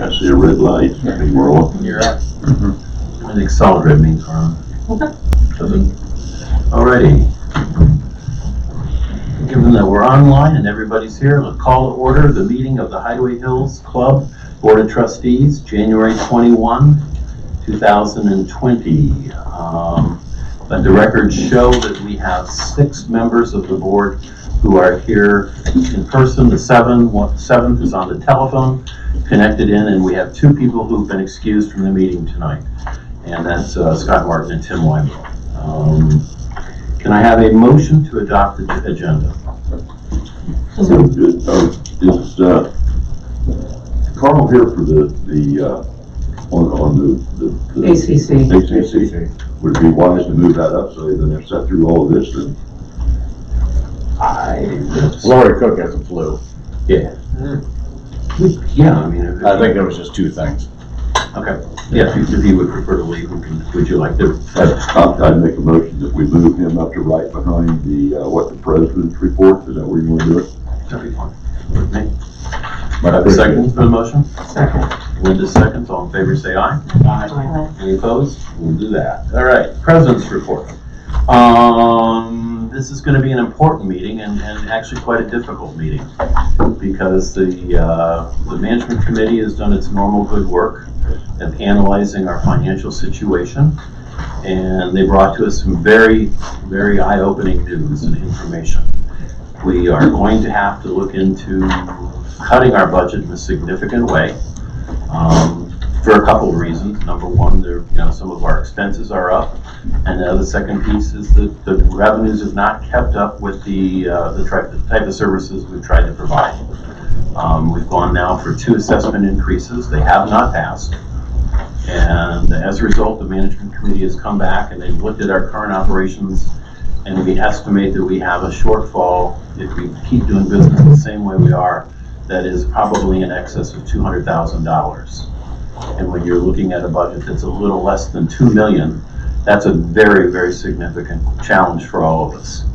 I see a red light. I think we're on. You're up. I think solid red means we're on. Alrighty. Given that we're online and everybody's here, let's call to order the meeting of the Hideaway Hills Club Board of Trustees, January 21, 2020. Let the records show that we have 6 members of the board who are here in person. The seventh is on the telephone, connected in, and we have 2 people who've been excused from the meeting tonight, and that's Scott Martin and Tim Weinberg. Can I have a motion to adopt the agenda? So good. Is Carl here for the ACC. Would it be wise to move that up so they don't have to sit through all of this? And Lori Cook has a flu. Yeah. Yeah, I mean, I think there was just 2 things. Okay. Yeah, if you would prefer to leave, would you like to? I'd make a motion that we move him up to right behind the the president's report. Is that where you want to do it? That'd be fine. With me. Second for the motion? Second. Linda seconds. All in favor say aye. Aye. Any opposed? We'll do that. All right, President's report. This is going to be an important meeting and actually quite a difficult meeting because the management committee has done its normal good work of analyzing our financial situation, and they brought to us some very, very eye-opening news and information. We are going to have to look into cutting our budget in a significant way for a couple of reasons. Number one, some of our expenses are up, and the second piece is that the revenues have not kept up with the type of services we've tried to provide. We've gone now for 2 assessment increases. They have not passed. And as a result, the management committee has come back and they've looked at our current operations, and we estimate that we have a shortfall if we keep doing business the same way we are, that is probably in excess of $200,000. And when you're looking at a budget that's a little less than $2 million, that's a very, very significant challenge for all of us.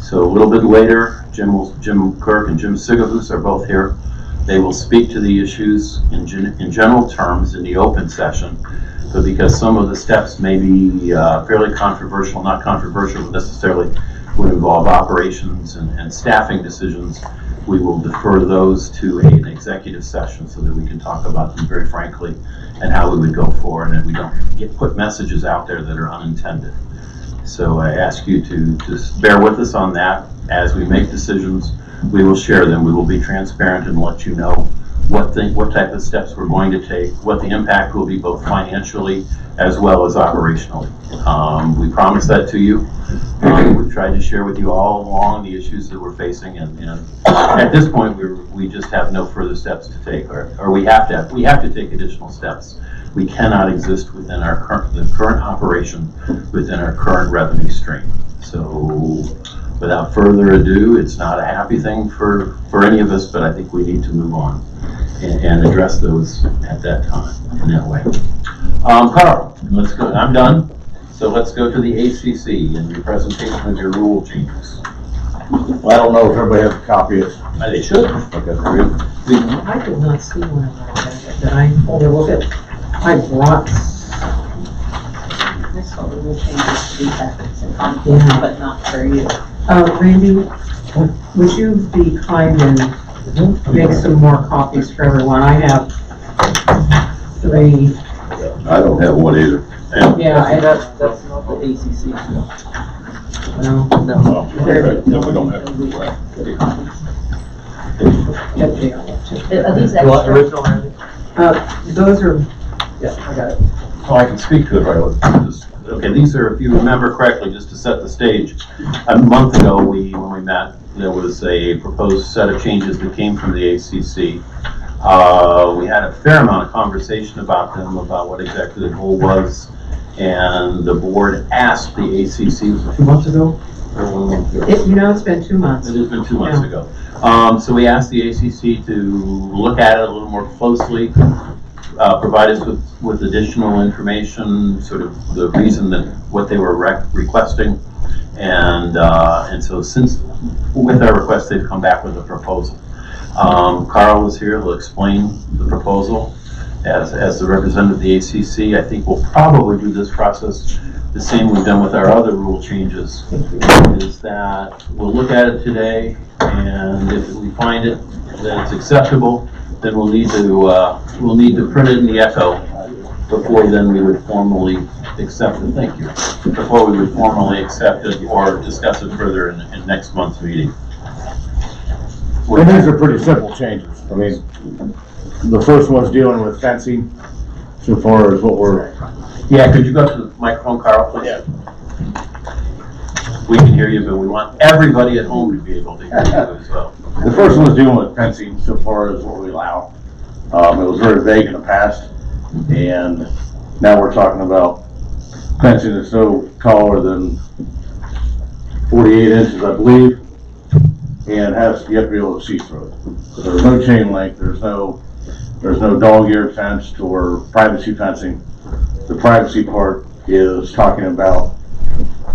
So a little bit later, Jim Kirk and Jim Sigahus are both here. They will speak to the issues in general terms in the open session, but because some of the steps may be fairly controversial, not controversial, but necessarily would involve operations and staffing decisions, we will defer those to an executive session so that we can talk about them very frankly and how we would go forward, and we don't put messages out there that are unintended. So I ask you to bear with us on that. As we make decisions, we will share them. We will be transparent and let you know what type of steps we're going to take, what the impact will be both financially as well as operationally. We promise that to you. We've tried to share with you all along the issues that we're facing, and at this point we just have no further steps to take, or we have to take additional steps. We cannot exist within the current operation within our current revenue stream. So without further ado, it's not a happy thing for any of us, but I think we need to move on and address those at that time in that way. Carl, let's go. I'm done. So let's go to the ACC and your presentation of your rule changes. Well, I don't know if everybody has a copy of it. They should. Okay, very good. I did not see one of that. Did I? Oh, look at. I brought. I saw the rule changes to be packets and Yeah. but not for you. Randy, would you be kind and make some more copies for everyone? I have 3. I don't have one either. Yeah, That's not the ACC. well, No. No, we don't have to do that. Are these extra? Original, Randy? those are, Yeah, I got it. Oh, I can speak to it right away. Okay, these are, if you remember correctly, just to set the stage, a month ago when we met, there was a proposed set of changes that came from the ACC. We had a fair amount of conversation about them, about what exactly the goal was, and the board asked the ACC, was it 2 months ago? Or 1 month ago? it's been 2 months. It has been 2 months ago. So we asked the ACC to look at it a little more closely, provide us with additional information, sort of the reason that what they were requesting, and so since with our request they've come back with a proposal. Carl is here, he'll explain the proposal, as the representative of the ACC, I think we'll probably do this process the same we've done with our other rule changes, is that we'll look at it today, and if we find it that it's acceptable, then we'll need to print it in the Echo before then we would formally accept it. Thank you. Before we would formally accept it or discuss it further in next month's meeting. And these are pretty simple changes. I mean, the first one's dealing with fencing, so far as what we're, Yeah, could you go to the microphone, Carl, please? Yeah. We can hear you, but we want everybody at home to be able to hear you as well. the first one's dealing with fencing, so far as what we allow. It was very vague in the past, and now we're talking about fencing that's no taller than 48 inches, I believe, and you have to be able to see through it. So there's no chain link, there's no dog-eared fence or privacy fencing. The privacy part is talking about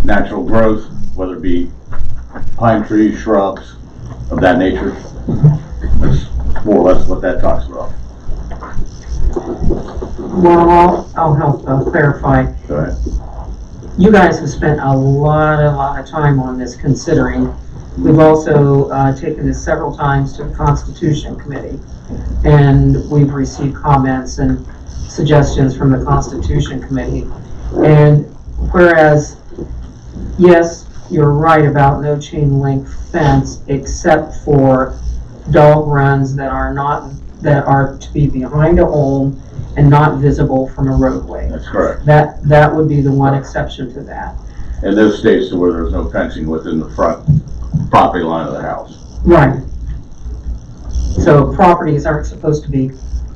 natural growth, whether it be pine trees, shrubs, of that nature. That's more or less what that talks about. Well, I'll help clarify. Go ahead. You guys have spent a lot of time on this considering. We've also taken this several times to the Constitution Committee, and we've received comments and suggestions from the Constitution Committee. And whereas, yes, you're right about no chain link fence except for dog runs that are to be behind a home and not visible from a roadway. That's correct. That would be the one exception to that. And those states to where there's no fencing within the front property line of the house. Right. So properties aren't supposed to be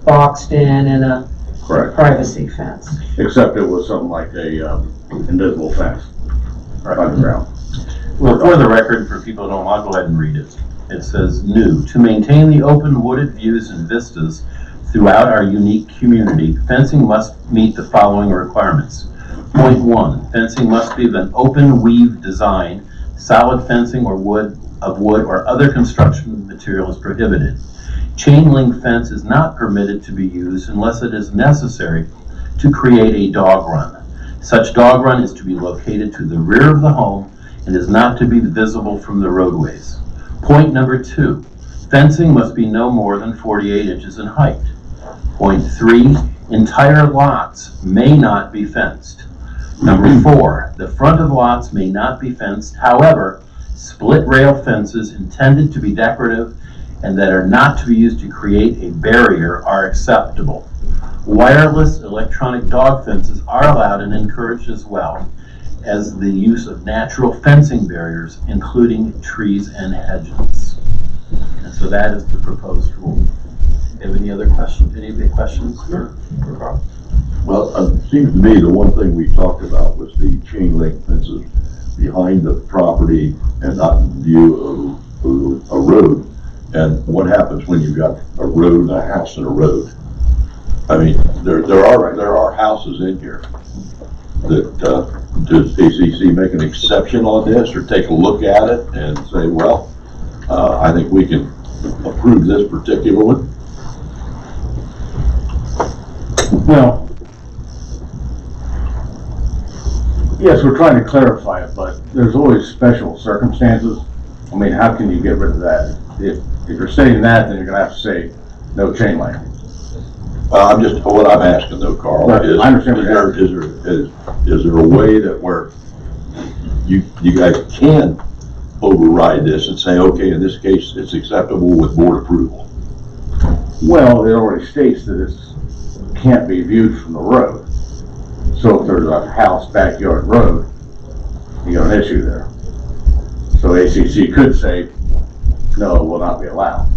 boxed in a Correct. privacy fence. Except it was something like a invisible fence underground. Well, for the record, for people who don't want, go ahead and read it. It says, new, to maintain the open wooded views and vistas throughout our unique community, fencing must meet the following requirements. Point 1, fencing must be of an open weave design. Solid fencing or wood or other construction material is prohibited. Chain link fence is not permitted to be used unless it is necessary to create a dog run. Such dog run is to be located to the rear of the home and is not to be visible from the roadways. Point number 2, fencing must be no more than 48 inches in height. Point 3, entire lots may not be fenced. Number 4, the front of lots may not be fenced. However, split rail fences intended to be decorative and that are not to be used to create a barrier are acceptable. Wireless electronic dog fences are allowed and encouraged as well as the use of natural fencing barriers, including trees and hedges. And so that is the proposed rule. Have any other questions? Any big questions? For Carl? Well, it seems to me the one thing we talked about was the chain link fences behind the property and not in view of a road. And what happens when you've got a road and a house and a road? I mean, there are houses in here that, does ACC make an exception on this or take a look at it and say, well, I think we can approve this particular one? Well, yes, we're trying to clarify it, but there's always special circumstances. I mean, how can you get rid of that? If you're saying that, then you're gonna have to say no chain link. What I'm asking though, Carl, Right, is, I understand what is there a way that where you guys can override this and say, okay, in this case, it's acceptable with board approval? Well, it already states that it can't be viewed from the road. So if there's a house, backyard, road, you got an issue there. So ACC could say, no, it will not be allowed.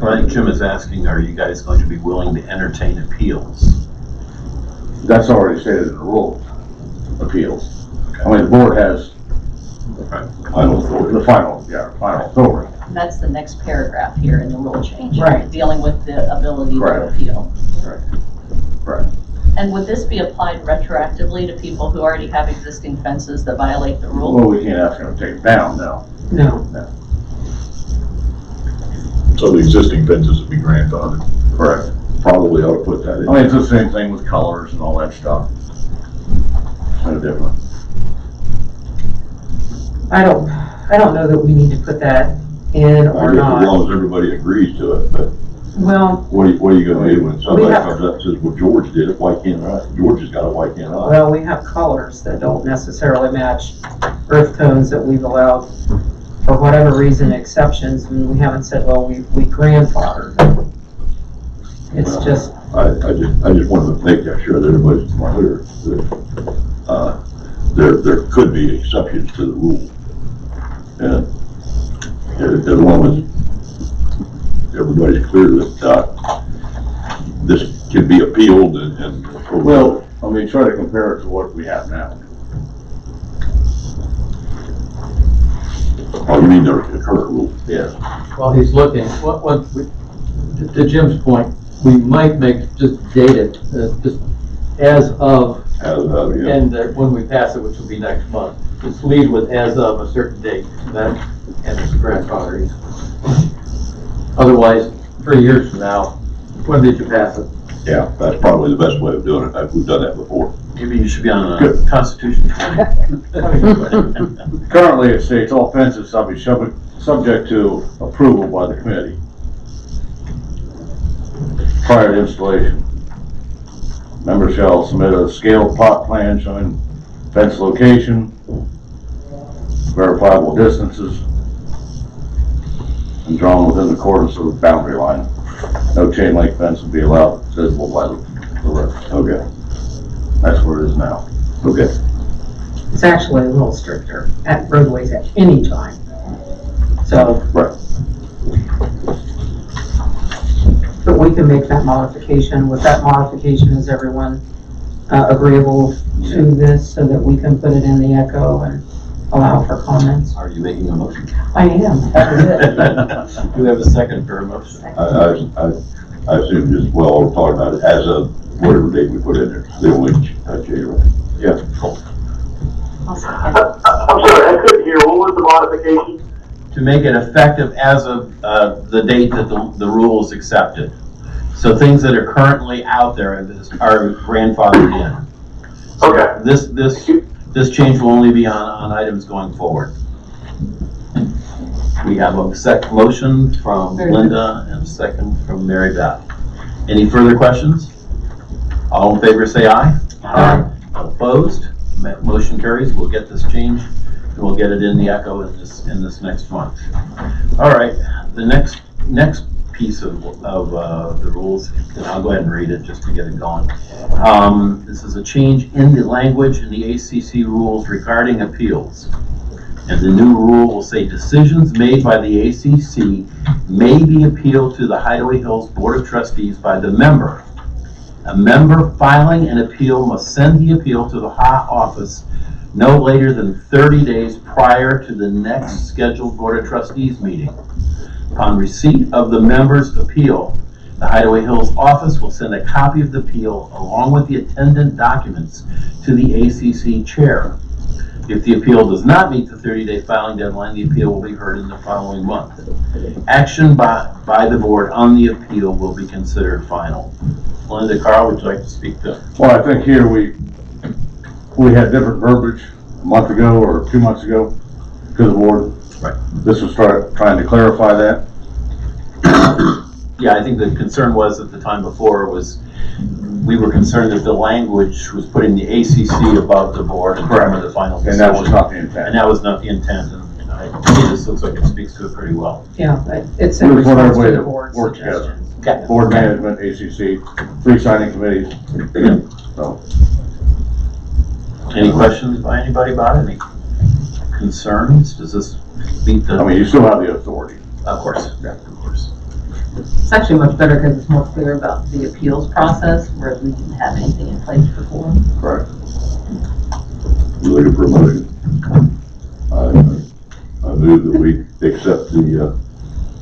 I think Jim is asking, are you guys going to be willing to entertain appeals? That's already stated in the rules, appeals. I mean, the board has Final authority. the final authority. That's the next paragraph here in the rule change. Right. Dealing with the ability to Correct. appeal. Right. And would this be applied retroactively to people who already have existing fences that violate the rule? Well, we can't ask them to take it down, no. No. So the existing fences would be grandfathered. Correct. probably ought to put that in. I mean, it's the same thing with colors and all that stuff. No different. I don't know that we need to put that in I or guess as not. long as everybody agrees to it, but Well, what are you gonna do when somebody have- comes up and says, well, George did it, why can't I? George has got it, why can't I? well, we have colors that don't necessarily match earth tones that we've allowed, for whatever reason, exceptions, and we haven't said, well, we grandfathered. It's just, I just wanted to make that sure that everybody's clear that, there could be exceptions to the rule. And as long as everybody's clear that, this can be appealed and. Well, I mean, try to compare it to what we have now. Oh, you mean the current rule? Yeah. While he's looking, to Jim's point, we might just date it, just as of, Yeah. and when we pass it, which will be next month, just lead with as of a certain date, that, and it's grandfathering. Otherwise, 3 years from now, when did you pass it? Yeah, that's probably the best way of doing it. We've done that before. Maybe you should be on Good. a Constitution 20. Currently, it states all fences shall be subject to approval by the committee prior to installation. Members shall submit a scaled plot plan showing fence location, verifiable distances, and drawn within the accordance of the boundary line. No chain link fence will be allowed visible by the road. Okay, That's where it is now. okay. it's actually a little stricter at roadways at any time. So, Right. but we can make that modification. With that modification, is everyone agreeable to this so that we can put it in the echo and allow for comments? Are you making a motion? I am, that was it. Do we have a second for a motion? I assume just, well, we're talking about it as of whatever date we put in there, the only change, right? Yeah, cool. I'll second. I'm sorry, I couldn't hear. What was the modification? To make it effective as of the date that the rule is accepted. So things that are currently out there are grandfathered in. So Okay. This change will only be on items going forward. We have a second motion from Linda and a second from Mary Beth. Any further questions? All in favor say aye. Aye. Opposed? Motion carries. We'll get this changed and we'll get it in the echo in this next month. All right, the next piece of the rules, and I'll go ahead and read it just to get it going. This is a change in the language in the ACC rules regarding appeals. And the new rule will say decisions made by the ACC may be appealed to the Hideaway Hills Board of Trustees by the member. A member filing an appeal must send the appeal to the office no later than 30 days prior to the next scheduled Board of Trustees meeting. Upon receipt of the member's appeal, the Hideaway Hills office will send a copy of the appeal along with the attendant documents to the ACC chair. If the appeal does not meet the 30-day filing deadline, the appeal will be heard in the following month. Action by the board on the appeal will be considered final. Linda, Carl, would you like to speak to? Well, I think here we had different verbiage a month ago or 2 months ago to the board. Right. This was trying to clarify that. Yeah, I think the concern was at the time before we were concerned that the language was putting the ACC above the board in terms of the final And decision. that was not the And intent. that was not the intent, and I think this looks like it speaks to it pretty well. Yeah, it's in We just want response to everybody the to board's work together. suggestions. Yeah. Board management, ACC, 3 signing committees. So, Any questions by anybody about it? Any concerns? Does this meet the? I mean, you still have the authority. Of course, yeah, of course. It's actually much better because it's more clear about the appeals process, whereas we didn't have anything in place before. Correct. You looking for a motion? I move that we accept the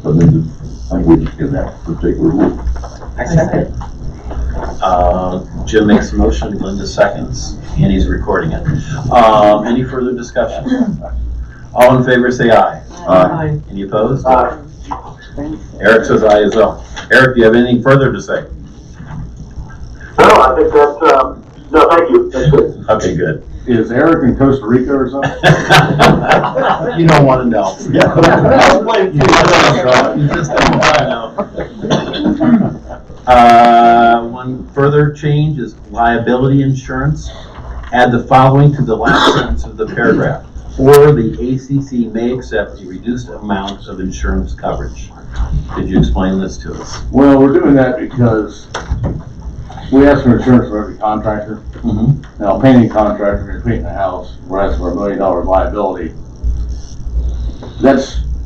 amended language in that particular rule. I second. Jim makes a motion, Linda seconds, and he's recording it. Any further discussion? All in favor say aye. Aye. Any opposed? Aye. Eric says aye as well. Eric, do you have anything further to say? No, I think that's, no, thank you, that's good. Okay, good. Is Eric in Costa Rica or something? You don't want to know. Yeah. You just don't want to know. One further change is liability insurance. Add the following to the last sentence of the paragraph. Or the ACC may accept a reduced amount of insurance coverage. Could you explain this to us? Well, we're doing that because we ask for insurance for every contractor. Mm-hmm. Now, painting contractor, you're painting a house, we're asking for $1 million liability.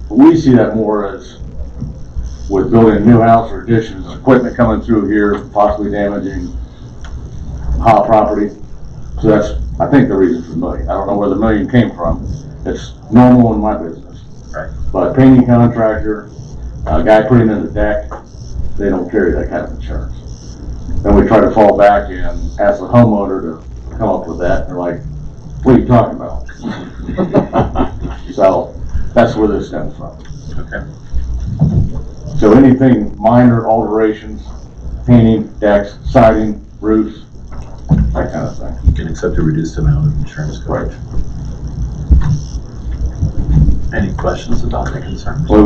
We see that more as with building a new house or additions, equipment coming through here, possibly damaging hot property. So that's, I think, the reason for $1 million. I don't know where the $1 million came from. It's normal in my business. Right. But painting contractor, a guy putting in the deck, they don't carry that kind of insurance. Then we try to fall back and ask the homeowner to come up with that. They're like, what are you talking about? So that's where this stems from. Okay. So anything minor alterations, painting, decks, siding, roofs, that kind of thing. You can accept a reduced amount of insurance coverage. Any questions about the concerns? Well,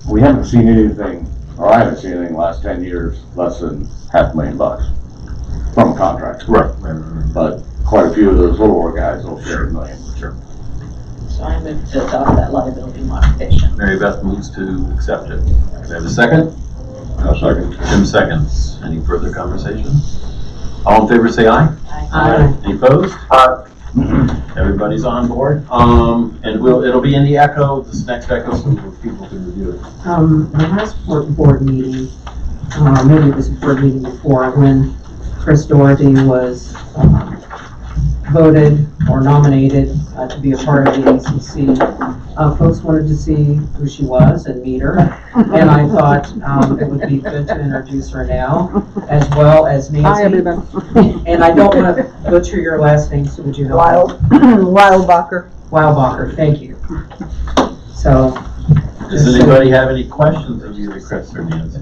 we haven't seen anything, or I haven't seen anything in the last 10 years, less than $500,000 from a contractor. Right. But quite a few of those littler guys will share $1 million. Sure. So I move to adopt that liability modification. Mary Beth moves to accept it. Do I have a second? I'll second. Jim seconds. Any further conversation? All in favor say aye. Aye. Any opposed? Everybody's on board. And it'll be in the Echo, this next Echo, so people can review it. The last board meeting, maybe it was the board meeting before, when Chris Doherty was voted or nominated to be a part of the ACC, folks wanted to see who she was and meet her. And I thought it would be good to introduce her now, as well as Nancy. Hi, everybody. And I don't want to butcher your last name, so would you help? Wildbacher. Wildbacher, thank you. So. Does anybody have any questions of either Chris or Nancy?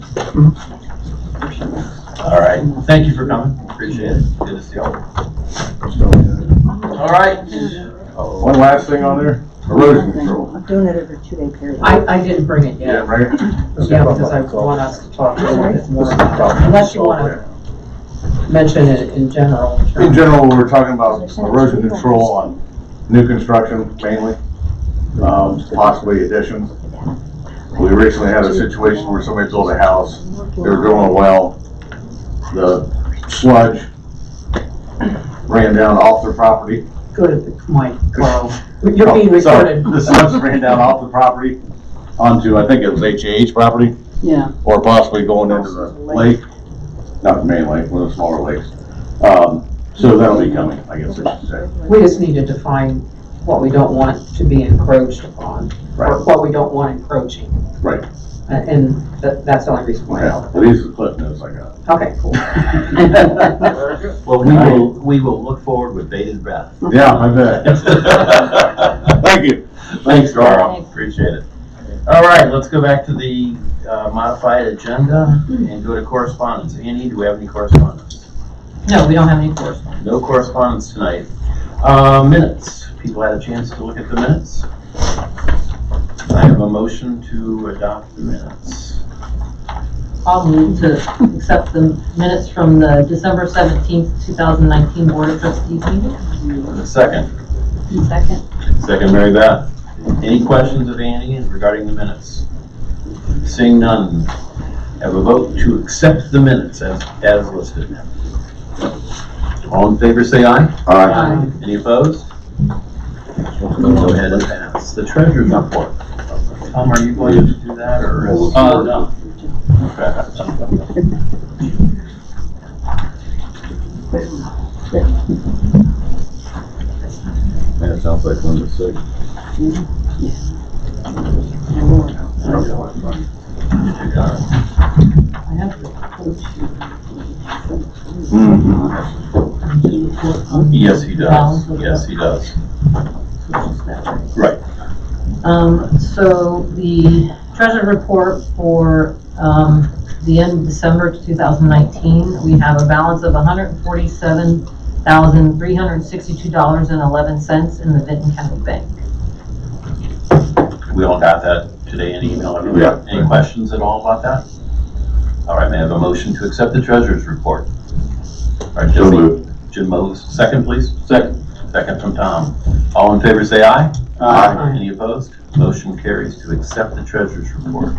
All right, thank you for coming, appreciate it, good to see you all. All right. One last thing on there, erosion control. I'm doing it over a 2-day period. I didn't bring it yet. Right? Yeah, because I want us to talk a little bit more about it, unless you want to mention it in general. In general, we're talking about erosion control on new construction mainly, possibly additions. We recently had a situation where somebody built a house, they were drilling a well, the sludge ran down off their property. Go to the mic, Carl. You're being Sorry, recorded. the sludge ran down off the property onto, I think it was HAH property, Yeah. or possibly going into the lake, not the main lake, one of the smaller lakes. So that'll be coming, I guess I should say. We just need to define what we don't want to be encroached upon, or Right. what we don't want encroaching. Right. And that's the only reason why. Yeah, well, these are the clip notes I got. Okay, cool. Well, we will look forward with bated breath. Yeah, I bet. Thank you. Thanks, Carl, appreciate it. All right, let's go back to the modified agenda and go to correspondence. Annie, do we have any correspondence? No, we don't have any correspondence. No correspondence tonight. Minutes, people had a chance to look at the minutes? I have a motion to adopt the minutes. I'll move to accept the minutes from the December 17th, 2019 Board of Trustees meeting. A second. Second. Second, Mary Beth. Any questions of Annie regarding the minutes? Seeing none, have a vote to accept the minutes as listed. All in favor say aye. Aye. Any opposed? Go ahead and pass. The treasurer's report. Tom, are you going to do that or? No. Man, it sounds like one to six. Yes, he does. Yes, he does. Right. So the treasurer report for The end of December 2019, we have a balance of $147,362.11 in the Vinton County Bank. We all got that today in email, everybody? Yeah. Any questions at all about that? All right, may I have a motion to accept the treasurer's report? All right, So Jesse, moved. Jim moves, second please? Second. Second from Tom. All in favor say aye. Aye. Any opposed? Motion carries to accept the treasurer's report.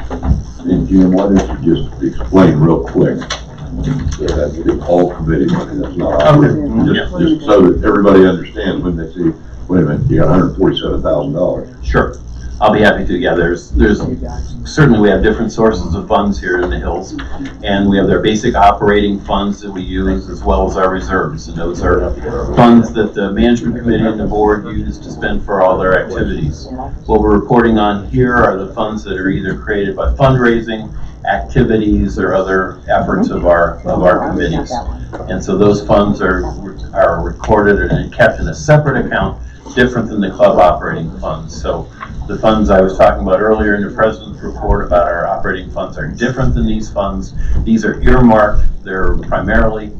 And Jim, why don't you just explain real quick? That's the all committee money, that's not our. Just so that everybody understands when they see, wait a minute, you got $147,000. Sure, I'll be happy to. Yeah, there's certainly we have different sources of funds here in the hills, and we have their basic operating funds that we use as well as our reserves, and those are funds that the management committee and the board use to spend for all their activities. What we're reporting on here are the funds that are either created by fundraising, activities, or other efforts of our committees. And so those funds are recorded and kept in a separate account, different than the club operating funds. So the funds I was talking about earlier in the president's report about our operating funds are different than these funds. These are earmarked. They're primarily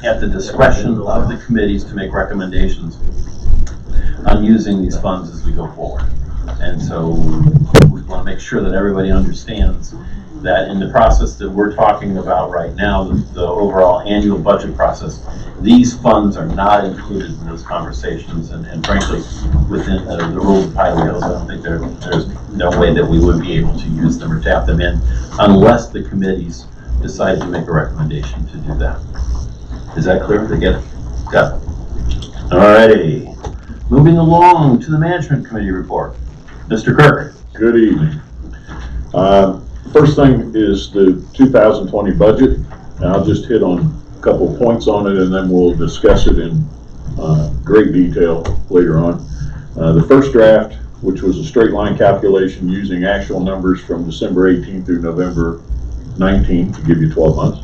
at the discretion of the committees to make recommendations on using these funds as we go forward. And so we want to make sure that everybody understands that in the process that we're talking about right now, the overall annual budget process, these funds are not included in those conversations, and frankly, within the rules of Highland Hills, I don't think there's no way that we would be able to use them or tap them in unless the committees decide to make a recommendation to do that. Is that clear? Did they get it? Got it. All righty. Moving along to the management committee report. Mr. Kirk. Good evening. First thing is the 2020 budget, and I'll just hit on a couple points on it and then we'll discuss it in great detail later on. The first draft, which was a straight line calculation using actual numbers from December 18th through November 19th to give you 12 months,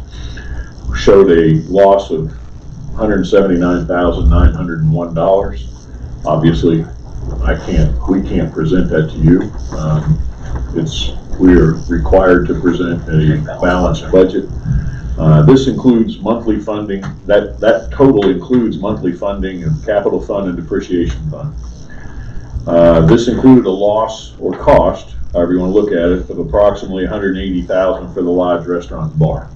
showed a loss of $179,901. Obviously, we can't present that to you. We are required to present a balanced budget. This includes monthly funding. That total includes monthly funding of capital fund and depreciation fund. This included a loss or cost, however you want to look at it, of approximately $180,000 for the lodge, restaurant, and bar.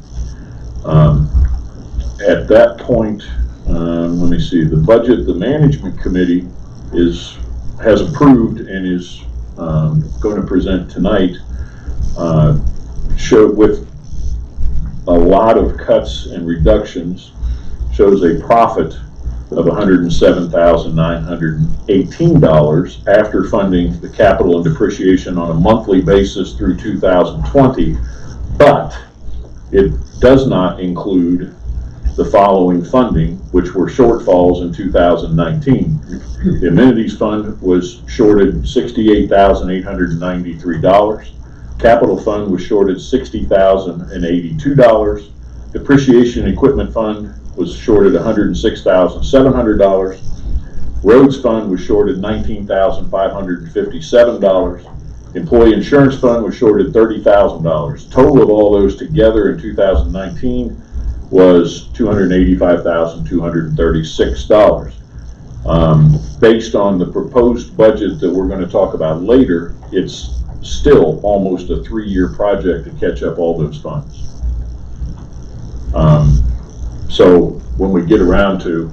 At that point, let me see, the budget the management committee has approved and is going to present tonight showed with a lot of cuts and reductions, shows a profit of $107,918 after funding the capital and depreciation on a monthly basis through 2020, but it does not include the following funding, which were shortfalls in 2019. The amenities fund was shorted $68,893. Capital fund was shorted $60,082. Depreciation equipment fund was shorted $106,700. Roads fund was shorted $19,557. Employee insurance fund was shorted $30,000. Total of all those together in 2019 was $285,236. Based on the proposed budget that we're going to talk about later, it's still almost a 3-year project to catch up all those funds. So when we get around to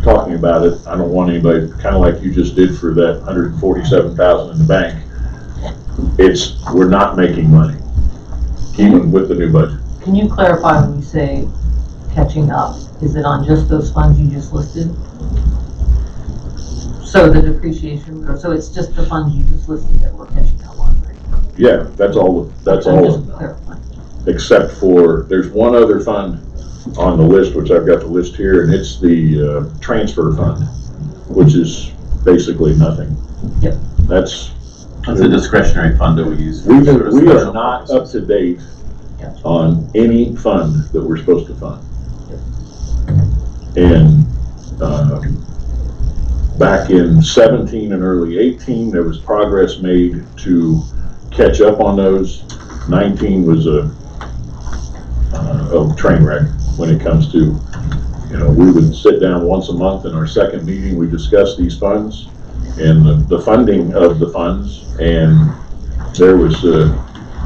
talking about it, I don't want anybody, kind of like you just did for that $147,000 in the bank, we're not making money, even with the new budget. Can you clarify when you say catching up? Is it on just those funds you just listed? So the depreciation, so it's just the funds you just listed that we're catching up on, right? Yeah, that's all, Just clarifying. except for, there's one other fund on the list, which I've got the list here, and it's the transfer fund, which is basically nothing. Yep. That's a discretionary fund that we use. We for are special not purposes. up to date Gotcha. on any fund that we're supposed to fund. And back in 17 and early 18, there was progress made to catch up on those. 19 was a train wreck when it comes to, we would sit down once a month in our second meeting, we discussed these funds and the funding of the funds, and there was,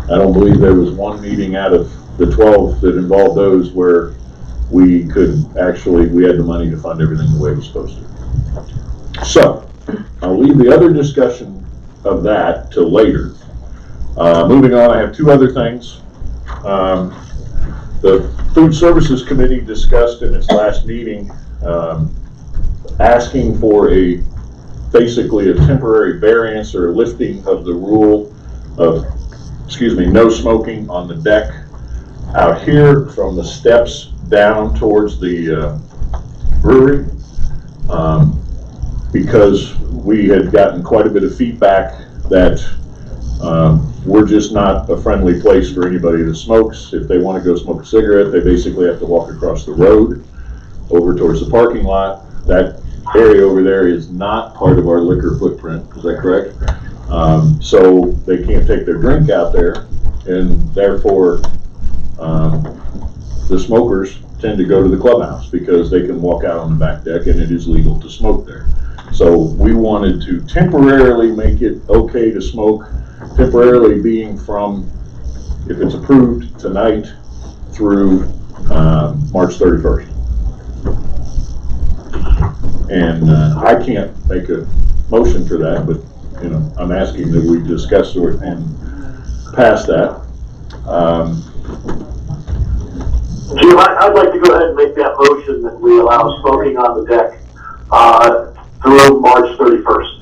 I don't believe there was one meeting out of the 12 that involved those where we had the money to fund everything the way it was supposed to. So, I'll leave the other discussion of that till later. Moving on, I have two other things. The Food Services Committee discussed in its last meeting asking for basically a temporary variance or lifting of the rule of, no smoking on the deck out here from the steps down towards the brewery, because we had gotten quite a bit of feedback that we're just not a friendly place for anybody that smokes. If they want to go smoke a cigarette, they basically have to walk across the road over towards the parking lot. That area over there is not part of our liquor footprint, is that correct? So they can't take their drink out there, and therefore the smokers tend to go to the clubhouse because they can walk out on the back deck and it is legal to smoke there. So we wanted to temporarily make it okay to smoke, temporarily being from, if it's approved tonight, through March 31st. And I can't make a motion for that, but I'm asking that we discuss it and pass that. Jim, I'd like to go ahead and make that motion that we allow smoking on the deck through March 31st.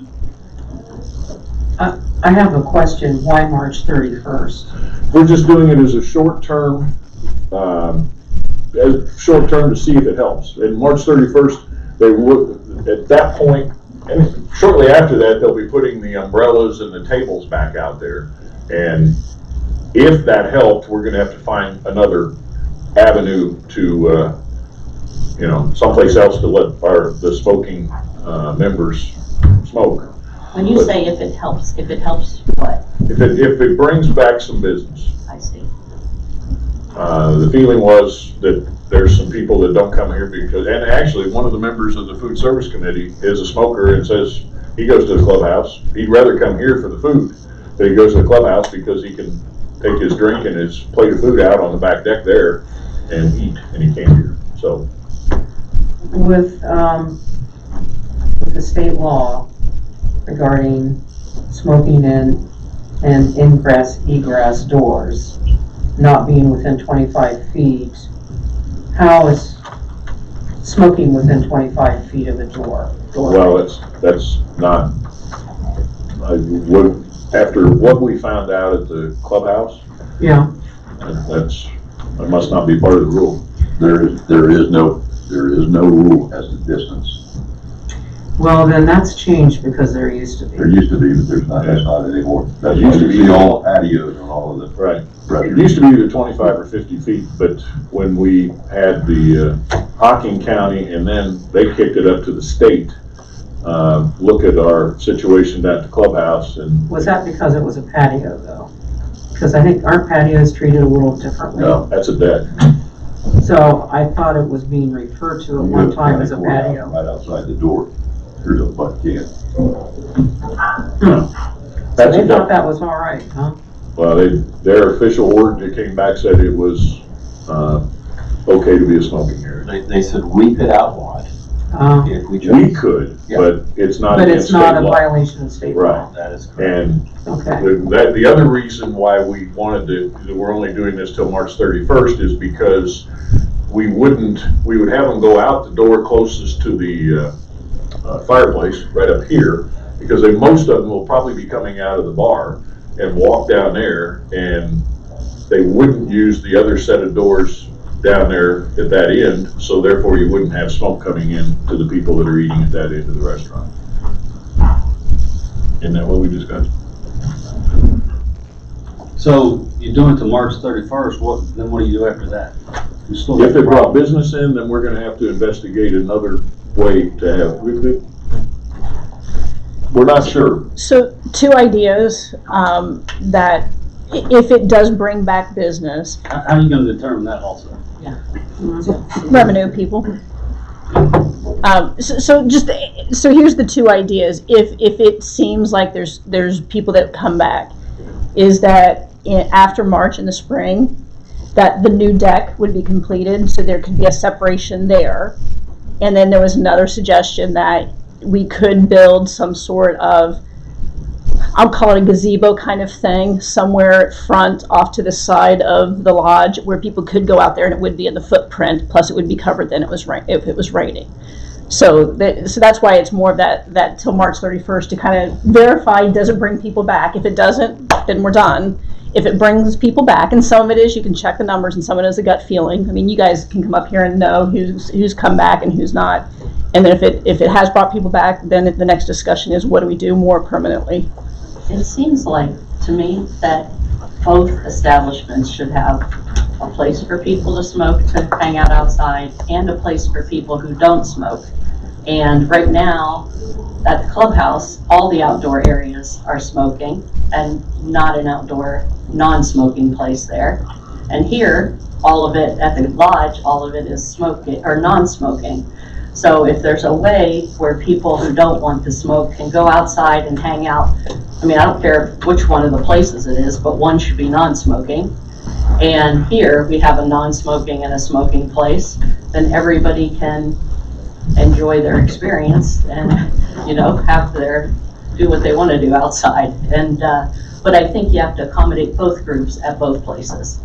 I have a question. Why March 31st? We're just doing it as a short term to see if it helps. And March 31st, they would, at that point, and shortly after that, they'll be putting the umbrellas and the tables back out there. And if that helped, we're gonna have to find another avenue to, someplace else to let the smoking members smoke. When you say if it helps what? If it brings back some business. I see. The feeling was that there's some people that don't come here because, and actually one of the members of the Food Service Committee is a smoker and says he goes to the clubhouse. He'd rather come here for the food, but he goes to the clubhouse because he can take his drink and his plate of food out on the back deck there and eat, and he came here, so. With the state law regarding smoking in and ingress, egress doors not being within 25 feet, how is smoking within 25 feet of a door? Well, that's not, after what we found out at the clubhouse, Yeah. that must not be part of the rule. There is no rule as to distance. Well, then that's changed because there used to be. There used to be, but there's not, that's not anymore. That Used to be all patios and all of the. Right. It restaurants. used to be either 25 or 50 feet, but when we had the Hocking County and then they kicked it up to the state, look at our situation down at the clubhouse and. Was that because it was a patio though? Because I think, aren't patios treated a little differently? No, that's a deck. So I thought it was being referred to at one time as a patio. Right outside the door, there's a butt can. So That's they a thought deck. that was all right, huh? Well, their official word that came back said it was okay to be a smoking area. They said we could outlaw it if we We chose. could, Yeah. but it's not But against it's not state a law. violation of state law. Right. That is correct. And Okay. the other reason why we wanted that we're only doing this till March 31st is because we would have them go out the door closest to the fireplace, right up here, because most of them will probably be coming out of the bar and walk down there, and they wouldn't use the other set of doors down there at that end, so therefore you wouldn't have smoke coming in to the people that are eating at that end of the restaurant. Isn't that what we discussed? So you're doing it to March 31st, then what do you do after that? You still If got they the brought problem. business in, then we're gonna have to investigate another way to have, we're not sure. So two ideas that if it does bring back business, How are you gonna determine that also? revenue people. So here's the two ideas. If it seems like there's people that come back, is that after March in the spring, that the new deck would be completed, so there could be a separation there. And then there was another suggestion that we could build some sort of, I'll call it a gazebo kind of thing, somewhere front off to the side of the lodge where people could go out there and it would be in the footprint, plus it would be covered then if it was raining. So that's why it's more of that till March 31st to kind of verify, does it bring people back? If it doesn't, then we're done. If it brings people back, and some of it is, you can check the numbers and some of it is a gut feeling. I mean, you guys can come up here and know who's come back and who's not. And then if it has brought people back, then the next discussion is, what do we do more permanently? It seems like, to me, that both establishments should have a place for people to smoke, to hang out outside, and a place for people who don't smoke. And right now, at the clubhouse, all the outdoor areas are smoking, and not an outdoor non-smoking place there. And here, all of it, at the lodge, all of it is smoking, or non-smoking. So if there's a way where people who don't want to smoke can go outside and hang out, I mean, I don't care which one of the places it is, but one should be non-smoking. And here we have a non-smoking and a smoking place, then everybody can enjoy their experience and, do what they want to do outside. And, but I think you have to accommodate both groups at both places.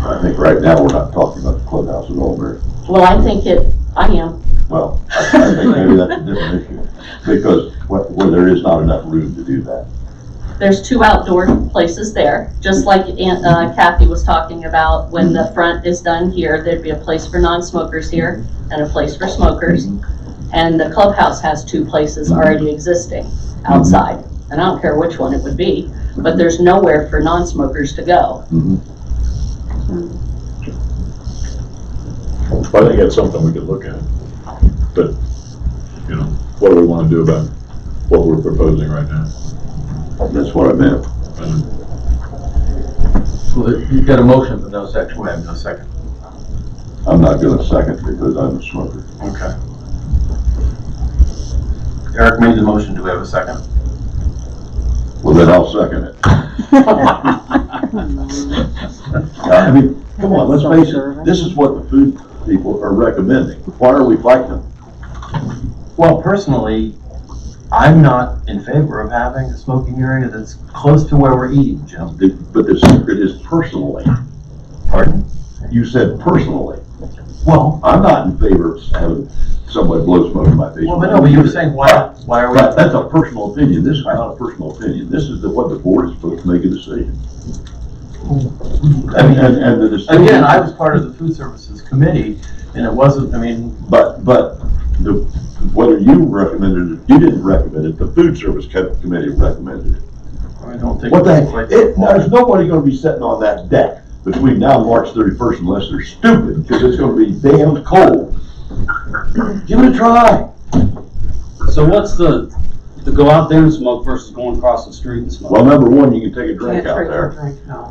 I think right now we're not talking about the clubhouse at all, Mary. Well, I am. Well, I think maybe that's a different issue, because where there is not enough room to do that. There's two outdoor places there, just like Kathy was talking about. When the front is done here, there'd be a place for non-smokers here and a place for smokers. And the clubhouse has two places already existing outside. And I don't care which one it would be, but there's nowhere for non-smokers to go. I think that's something we could look at. But, what do we want to do about what we're proposing right now? That's what I meant. Well, you've got a motion, but no second. We have no second. I'm not gonna second because I'm a smoker. Okay. Eric made the motion. Do we have a second? Well, then I'll second it. I mean, come on, let's face it, this is what the food people are recommending. Why are we fighting them? Well, personally, I'm not in favor of having a smoking area that's close to where we're eating, Jim. But the secret is personally. Pardon? You said personally. Well, I'm not in favor of having somebody blow smoke in my face. well, but no, but you were saying why are we? But that's a personal opinion. This is not a personal opinion. This is what the board is supposed to make a decision. I mean, And the decision. again, I was part of the food services committee, and it wasn't, I mean. But whether you recommended it, you didn't recommend it, the food service committee recommended it. I don't think. What the heck? There's nobody gonna be sitting on that deck between now and March 31st unless they're stupid, because it's gonna be damn cold. Give it a try. So what's to go out there and smoke versus going across the street and smoke? Well, number one, you can take a drink out there.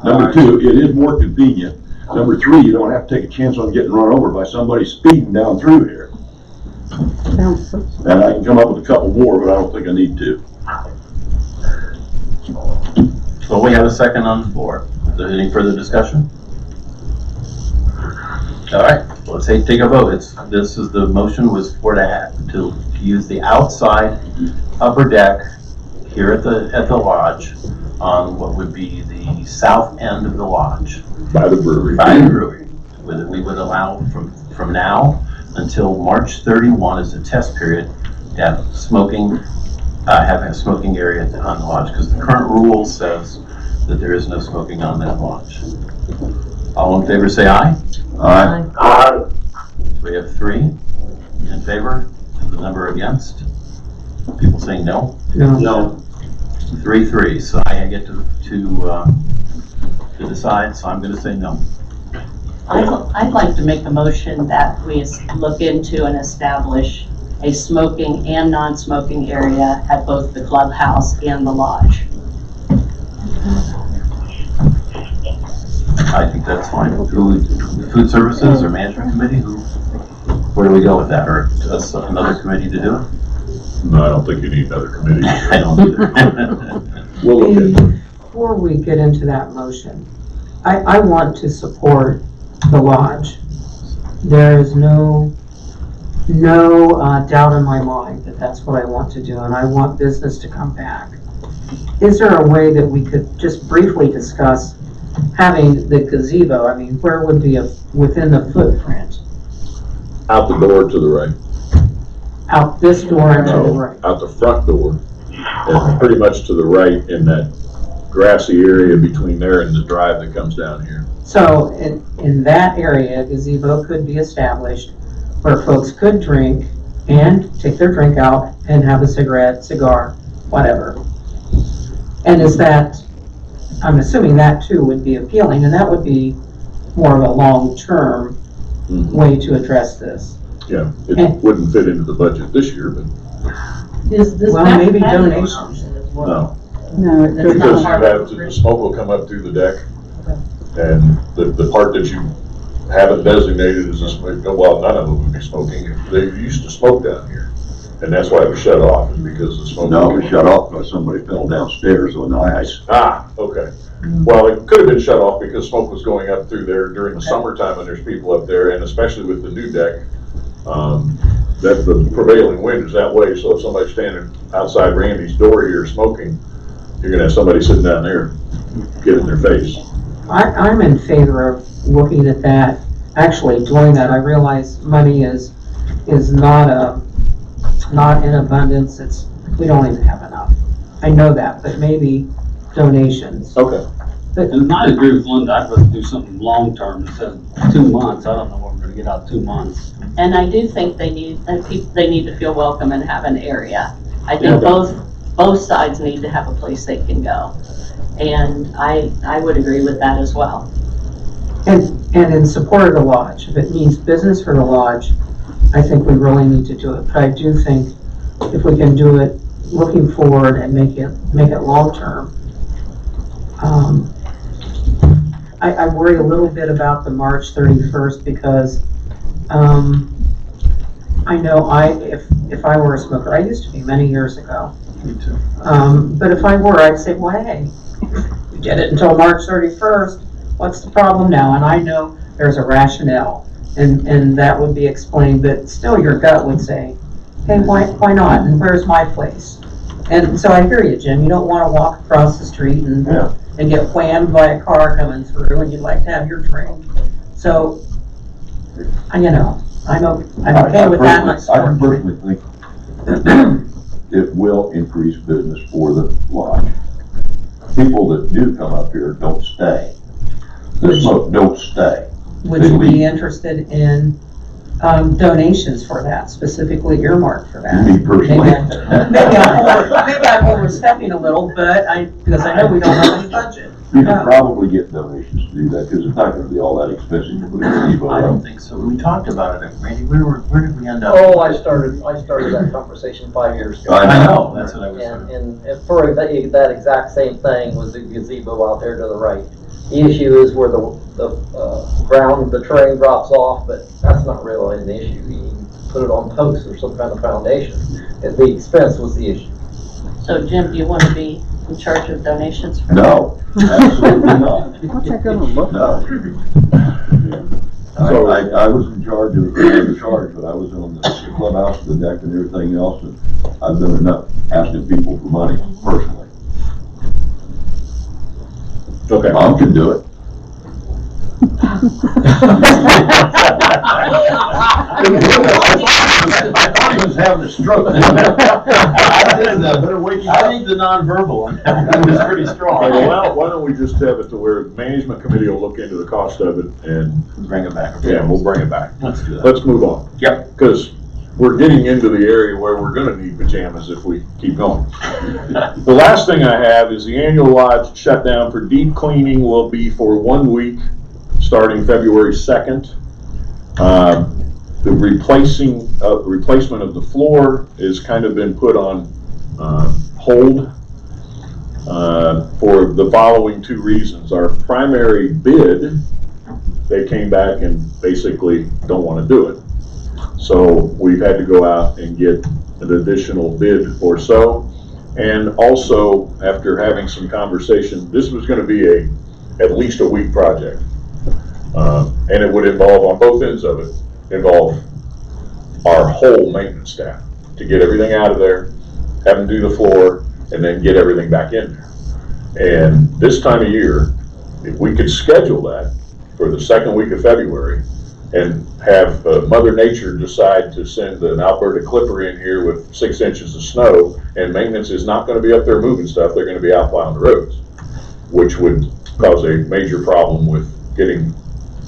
Number two, it is more convenient. Number three, you don't have to take a chance on getting run over by somebody speeding down through here. And I can come up with a couple more, but I don't think I need to. Well, we have a second on the floor. Is there any further discussion? All right, let's take a vote. The motion was to use the outside upper deck here at the lodge on what would be the south end of the lodge. By the brewery. By the brewery. We would allow from now until March 31 as a test period to have having a smoking area on the lodge, because the current rule says that there is no smoking on that lodge. All in favor say aye. Aye. We have 3 in favor, the number against. People saying no? No. 3-3, so I get to decide, so I'm gonna say no. I'd like to make a motion that we look into and establish a smoking and non-smoking area at both the clubhouse and the lodge. I think that's fine. Food services or management committee, where do we go with that? Or just another committee to do it? No, I don't think you need another committee. I don't either. We'll look into it. Before we get into that motion, I want to support the lodge. There is no doubt in my mind that that's what I want to do, and I want business to come back. Is there a way that we could just briefly discuss having the gazebo? I mean, where would be within the footprint? Out the door to the right. Out this door and to the right? Out the front door, and pretty much to the right in that grassy area between there and the drive that comes down here. So in that area, a gazebo could be established where folks could drink and take their drink out and have a cigarette, cigar, whatever. And is that, I'm assuming that too would be appealing, and that would be more of a long-term way to address this. Yeah, it wouldn't fit into the budget this year, but Well, maybe donations. no. No, it That's Because not you have, the smoke will come up through the deck, and the part that you haven't designated as a smoke, well, none of them would be smoking. They used to smoke down here, and that's why it was shut off, is because the smoke. No, it was shut off because somebody fell downstairs on the ice. Ah, okay. Well, it could have been shut off because smoke was going up through there during the summertime, and there's people up there, and especially with the new deck, that the prevailing wind is that way, so if somebody's standing outside Randy's door here smoking, you're gonna have somebody sitting down there, get in their face. I'm in favor of looking at that, actually doing that. I realize money is not in abundance. We don't even have enough. I know that, but maybe donations. Okay. And I agree with Linda, I'd rather do something long-term instead of 2 months. I don't know what we're gonna get out of 2 months. And I do think they need to feel welcome and have an area. I think Yeah. both sides need to have a place they can go. And I would agree with that as well. And in support of the lodge, if it means business for the lodge, I think we really need to do it. But I do think if we can do it looking forward and make it long-term. I worry a little bit about the March 31st because I know if I were a smoker, I used to be many years ago. Me too. But if I were, I'd say, well, hey, we did it until March 31st. What's the problem now? And I know there's a rationale, and that would be explained, but still your gut would say, hey, why not? And where's my place? And so I hear you, Jim. You don't want to walk across the street and get whammed by a car coming through, and you'd like to have your drink. So, I'm okay with that. I personally think it will increase business for the lodge. People that do come up here don't stay. The smoke don't stay. Would you be interested in donations for that, specifically earmarked for that? Me personally. Maybe I'm overstepping a little, but because I know we don't have any budget. You could probably get donations to do that, because it's not gonna be all that expensive to put a gazebo I up. don't think so. We talked about it, Randy. Where did we end up? Oh, I started that conversation 5 years ago. I know, that's what I was saying. And for that exact same thing was the gazebo out there to the right. The issue is where the ground, the terrain drops off, but that's not really an issue. You can put it on posts or some kind of foundation. The expense was the issue. So Jim, do you want to be in charge of donations for that? No, absolutely not. What's that gonna look like? No. I was in charge but I was on the clubhouse, the deck and everything else, and I've done enough asking people for money personally. Okay. Mom can do it. I thought he was having a stroke. I think the nonverbal one was pretty strong. Well, why don't we just have it to where the management committee will look into the cost of it and, Bring it back. yeah, we'll bring it back. Let's do that. Let's move on. Yep. Because we're getting into the area where we're gonna need pajamas if we keep going. The last thing I have is the annual lodge shutdown for deep cleaning will be for 1 week, starting February 2nd. The replacement of the floor has kind of been put on hold for the following two reasons. Our primary bid, they came back and basically don't want to do it. So we've had to go out and get an additional bid or so. And also, after having some conversation, this was going to be at least a week project. And it would involve, on both ends of it, involve our whole maintenance staff to get everything out of there, have them do the floor, and then get everything back in there. And this time of year, if we could schedule that for the second week of February and have Mother Nature decide to send an Alberta clipper in here with 6 inches of snow, and maintenance is not going to be up there moving stuff, they're going to be out plowing the roads, which would cause a major problem with getting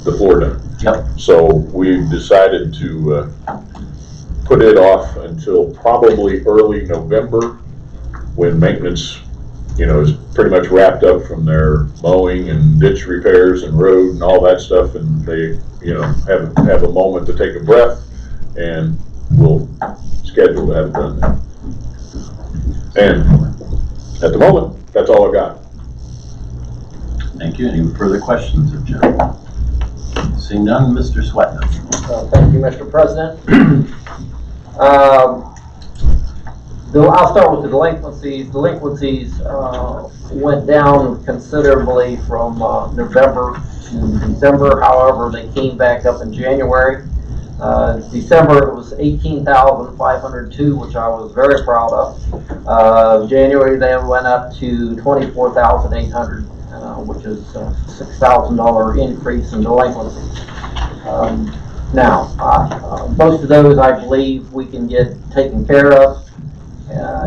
the floor done. Yep. So we've decided to put it off until probably early November, when maintenance, is pretty much wrapped up from their mowing and ditch repairs and road and all that stuff, and they, have a moment to take a breath, and we'll schedule to have it done then. And at the moment, that's all I've got. Thank you. Any further questions of John? Seeing none, Mr. Swetnam. Thank you, Mr. President. I'll start with the delinquencies. Delinquencies went down considerably from November to December. However, they came back up in January. December it was 18,502, which I was very proud of. January they went up to 24,800, which is a $6,000 increase in delinquency. Now, most of those I believe we can get taken care of.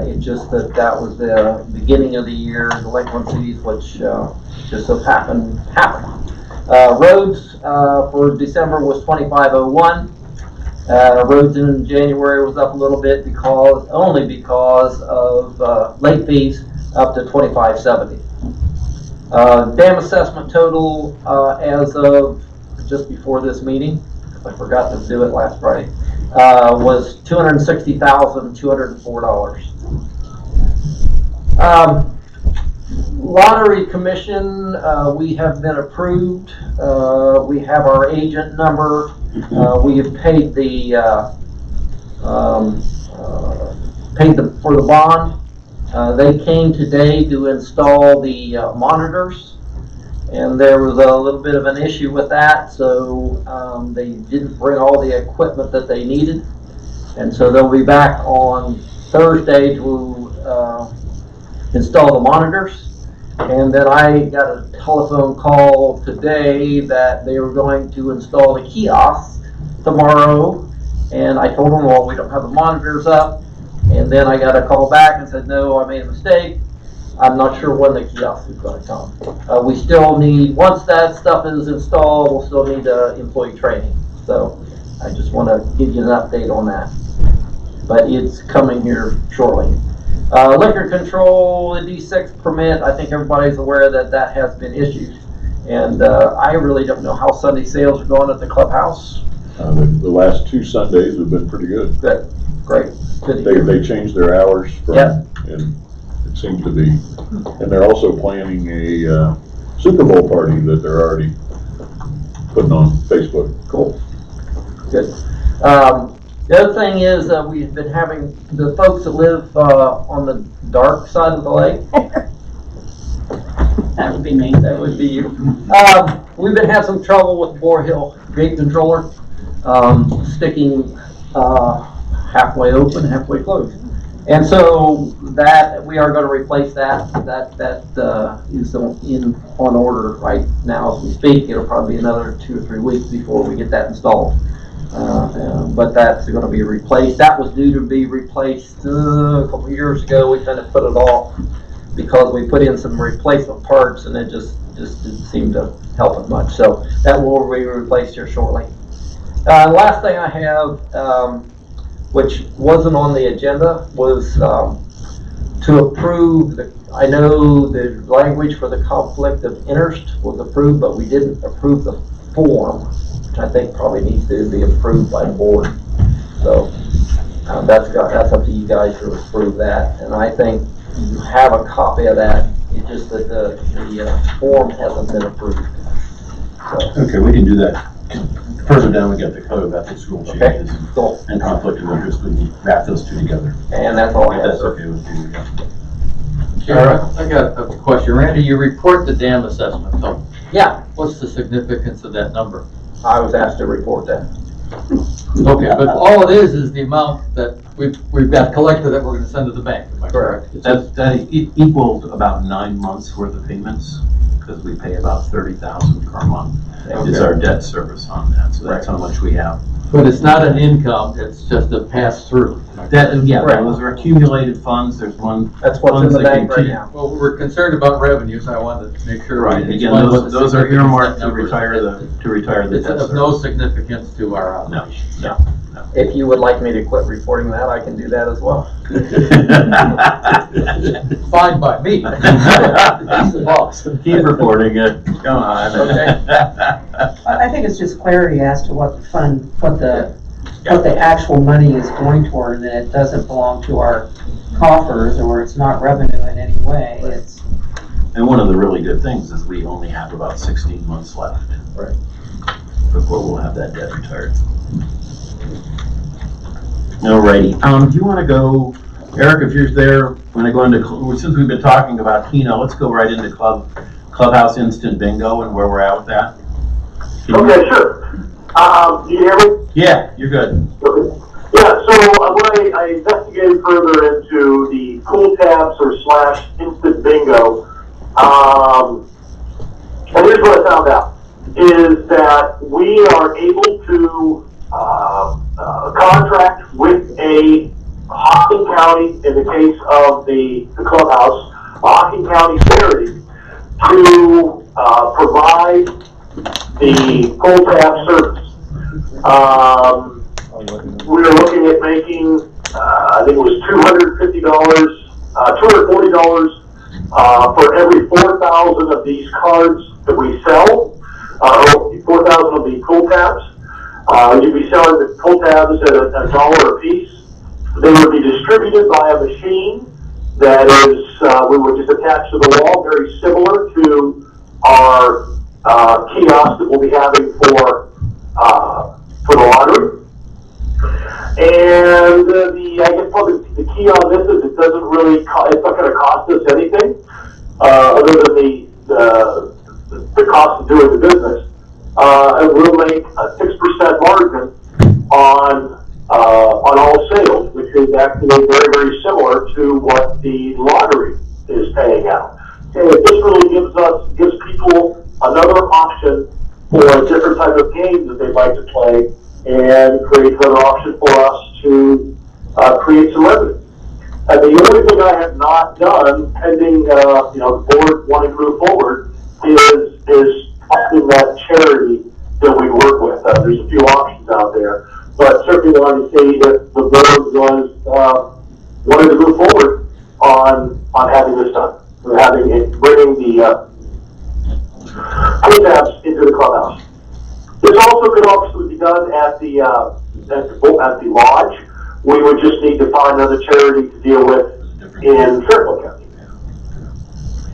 It's just that was the beginning of the year delinquencies, which just so happened. Roads for December was 2501. Roads in January was up a little bit only because of late fees up to 2570. Dam assessment total as of just before this meeting, I forgot to do it last Friday, was $260,204. Lottery commission, we have been approved. We have our agent number. We have paid for the bond. They came today to install the monitors, and there was a little bit of an issue with that, so they didn't bring all the equipment that they needed, and so they'll be back on Thursday to install the monitors. And then I got a telephone call today that they were going to install the kiosks tomorrow, and I told them, well, we don't have the monitors up. And then I got a call back and said, no, I made a mistake. I'm not sure when the kiosk is going to come. We still need, once that stuff is installed, we'll still need employee training. So I just want to give you an update on that. But it's coming here shortly. Liquor control, the D6 permit, I think everybody's aware that that has been issued. And I really don't know how Sunday sales are going at the clubhouse. The last 2 Sundays have been pretty good. Good, great. Good. They changed their hours from, yep. And it seems to be, and they're also planning a Super Bowl party that they're already putting on Facebook. Cool. Good. The other thing is we've been having the folks that live on the dark side of the lake. That would be me. That would be you. We've been having some trouble with the Boar Hill gate controller sticking halfway open, halfway closed. And so that we are going to replace that. That is on order right now as we speak. It'll probably be another 2 or 3 weeks before we get that installed. But that's going to be replaced. That was due to be replaced a couple of years ago. We kind of put it off because we put in some replacement parts, and it just didn't seem to help it much. So that will be replaced here shortly. Last thing I have, which wasn't on the agenda, was to approve I know the language for the conflict of interest was approved, but we didn't approve the form, which I think probably needs to be approved by the board. So, that's up to you guys to approve that, and I think you have a copy of that, it's just that the form hasn't been approved. So, Okay, we can do that. Further down, we got the code about the school Okay. changes cool, and conflict of interest. We can wrap those two together. and that's all I If have, that's sir. okay with you. Yeah. Sharon, I got a question. Randy, you report the dam assessment, so Yeah, what's the significance of that number? I was asked to report that. Okay, but all it is the amount that we've got collected that we're gonna send to the bank, am I correct? That equals about 9 months worth of payments, because we pay about 30,000 per month. Is our debt service on that, so that's how much we have. But it's not an income, it's just a pass-through. That, yeah, Right. those are accumulated funds. There's one. That's what's in funds the that bank right continue- now. Well, we're concerned about revenues, I wanted to make sure. Right, we again, explain what those the are significance of earmarked that to number is. retire the It's debt of no service. significance to our No, operation. no. If you would like me to quit reporting that, I can do that as well. Fine by me. He's the boss. Keep reporting it, come on. Okay. I think it's just clarity as to what the fund, what the actual money is going toward, and that it doesn't belong to our coffers, or it's not revenue in any way. It's, And one of the really good things is we only have about 16 months left. Right. Before we'll have that debt retired. Alrighty, do you wanna go, Eric, if you're there, wanna go into, since we've been talking about Keno, let's go right into Clubhouse Instant Bingo and where we're at with that. Can you- Okay, sure. Do you hear me? Yeah, you're good. Okay. Yeah, so when I investigated further into the pool tabs or / instant bingo, and here's what I found out, is that we are able to contract with a Hocking County, in the case of the clubhouse, Hocking County charity, to provide the pull tab service. We are looking at making, I think it was $240 for every 4,000 of these cards that we sell, 4,000 of the pull tabs. You'd be selling the pull tabs at $1 a piece. They would be distributed by a machine that is, we would just attach to the wall, very similar to our kiosk that we'll be having for the lottery. And I guess probably the key on this is it doesn't really, it's not going to cost us anything other than the cost of doing the business. And we'll make a 6% margin on all sales, which is actually very, very similar to what the lottery is paying out. And this really gives people another option for a different type of game that they'd like to play, and create another option for us to create some revenue. And the only thing I have not done, pending the board wanting to move forward, is finding that charity that we work with. There's a few options out there, but certainly wanted to see that the board was wanted to move forward on having this done, bringing the pull tabs into the clubhouse. This also could obviously be done at the lodge. We would just need to find another charity to deal with in Fairfield County.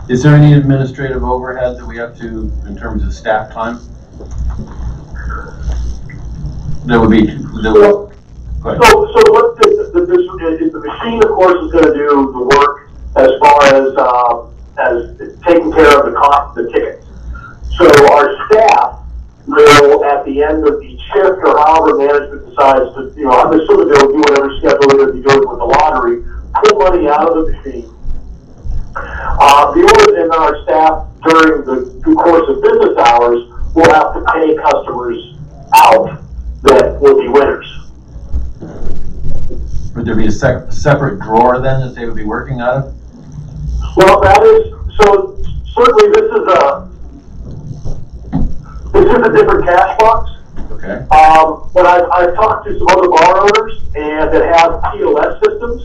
Is there any administrative overhead that we have to, in terms of staff time? That would be, go ahead. So what the machine, of course, is going to do the work as far as taking care of the cost of the tickets. So our staff will, at the end of each shift, or however management decides to, I'm assuming they'll do whatever schedule they're going to be doing with the lottery, pull money out of the machine. The owners and our staff, during the course of business hours, will have to pay customers out that will be winners. Would there be a separate drawer then that they would be working out of? Well, that is, so certainly this is a different cash box. Okay. But I've talked to some other bar owners and that have POS systems,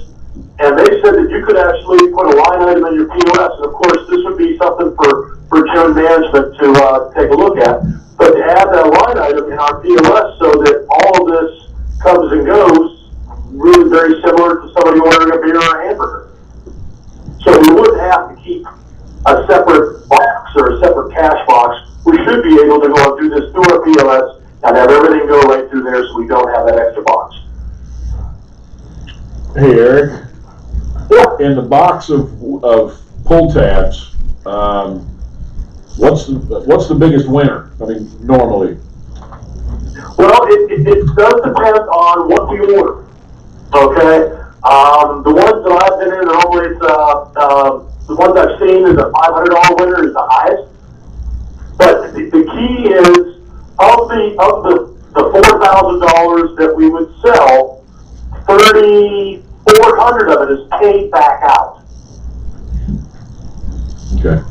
and they said that you could actually put a line item in your POS, and of course this would be something for gym management to take a look at. But but to add that line item in our POS so that all of this comes and goes, really very similar to somebody ordering a beer or a hamburger. So we wouldn't have to keep a separate box or a separate cash box. We should be able to go and do this through our POS and have everything go right through there so we don't have that extra box. Hey, Eric, Yeah. in the box of pull tabs, what's the biggest winner? I mean, normally. Well, it does depend on what we order, okay? The ones that I've been in, normally it's, the ones I've seen is a $500 winner is the highest. But the key is, of the $4,000 that we would sell, 3,400 of it is paid back out. Okay.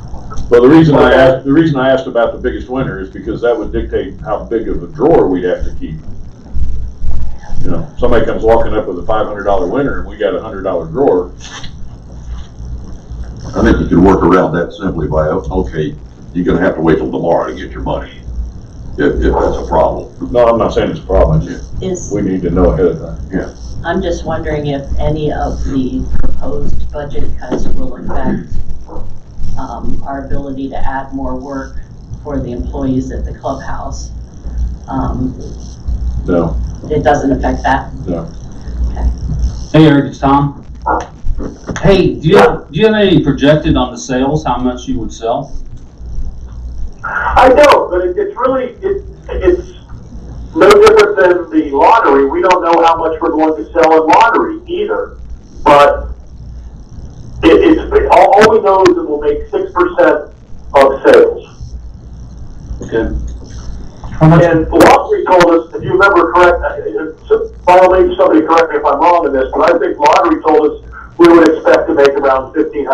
Well, the reason I asked about the biggest winner is because that would dictate how big of a drawer we'd have to keep. You know, somebody comes walking up with a $500 winner and we got a $100 drawer. I think you could work around that simply by, okay, you're gonna have to wait till tomorrow to get your money, if that's a problem. No, I'm not saying it's a problem, Is, we need to know ahead of time. Yeah. I'm just wondering if any of the proposed budget cuts will affect our ability to add more work for the employees at the clubhouse. No, It doesn't affect that? no. Hey, Eric, it's Tom. Hey, do you have any projected on the sales, how much you would sell? I don't, but it's really, it's no different than the lottery. We don't know how much we're going to sell in lottery either. But all we know is it will make 6% of sales. Okay. And lottery told us, if you remember correct, by all means, somebody correct me if I'm wrong in this, but I think lottery told us we would expect to make around $1,500.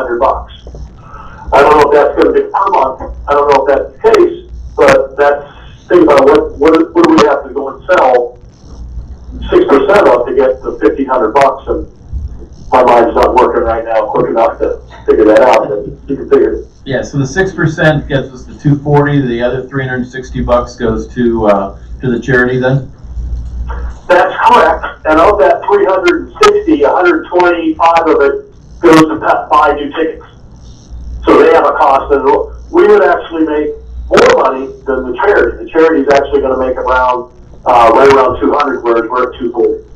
I don't know if that's going to be per month. I don't know if that's the case, but that's, think about what do we have to go and sell 6% of to get the $1,500, and my mind's not working right now quick enough to figure that out, but you can figure it. Yeah, so the 6% gets us to 240, the other $360 goes to the charity then? That's correct, and of that 360, 125 of it goes to buy new tickets. So they have a cost, and we would actually make more money than the charity. The charity is actually going to make around, right around 200, whereas we're at 240.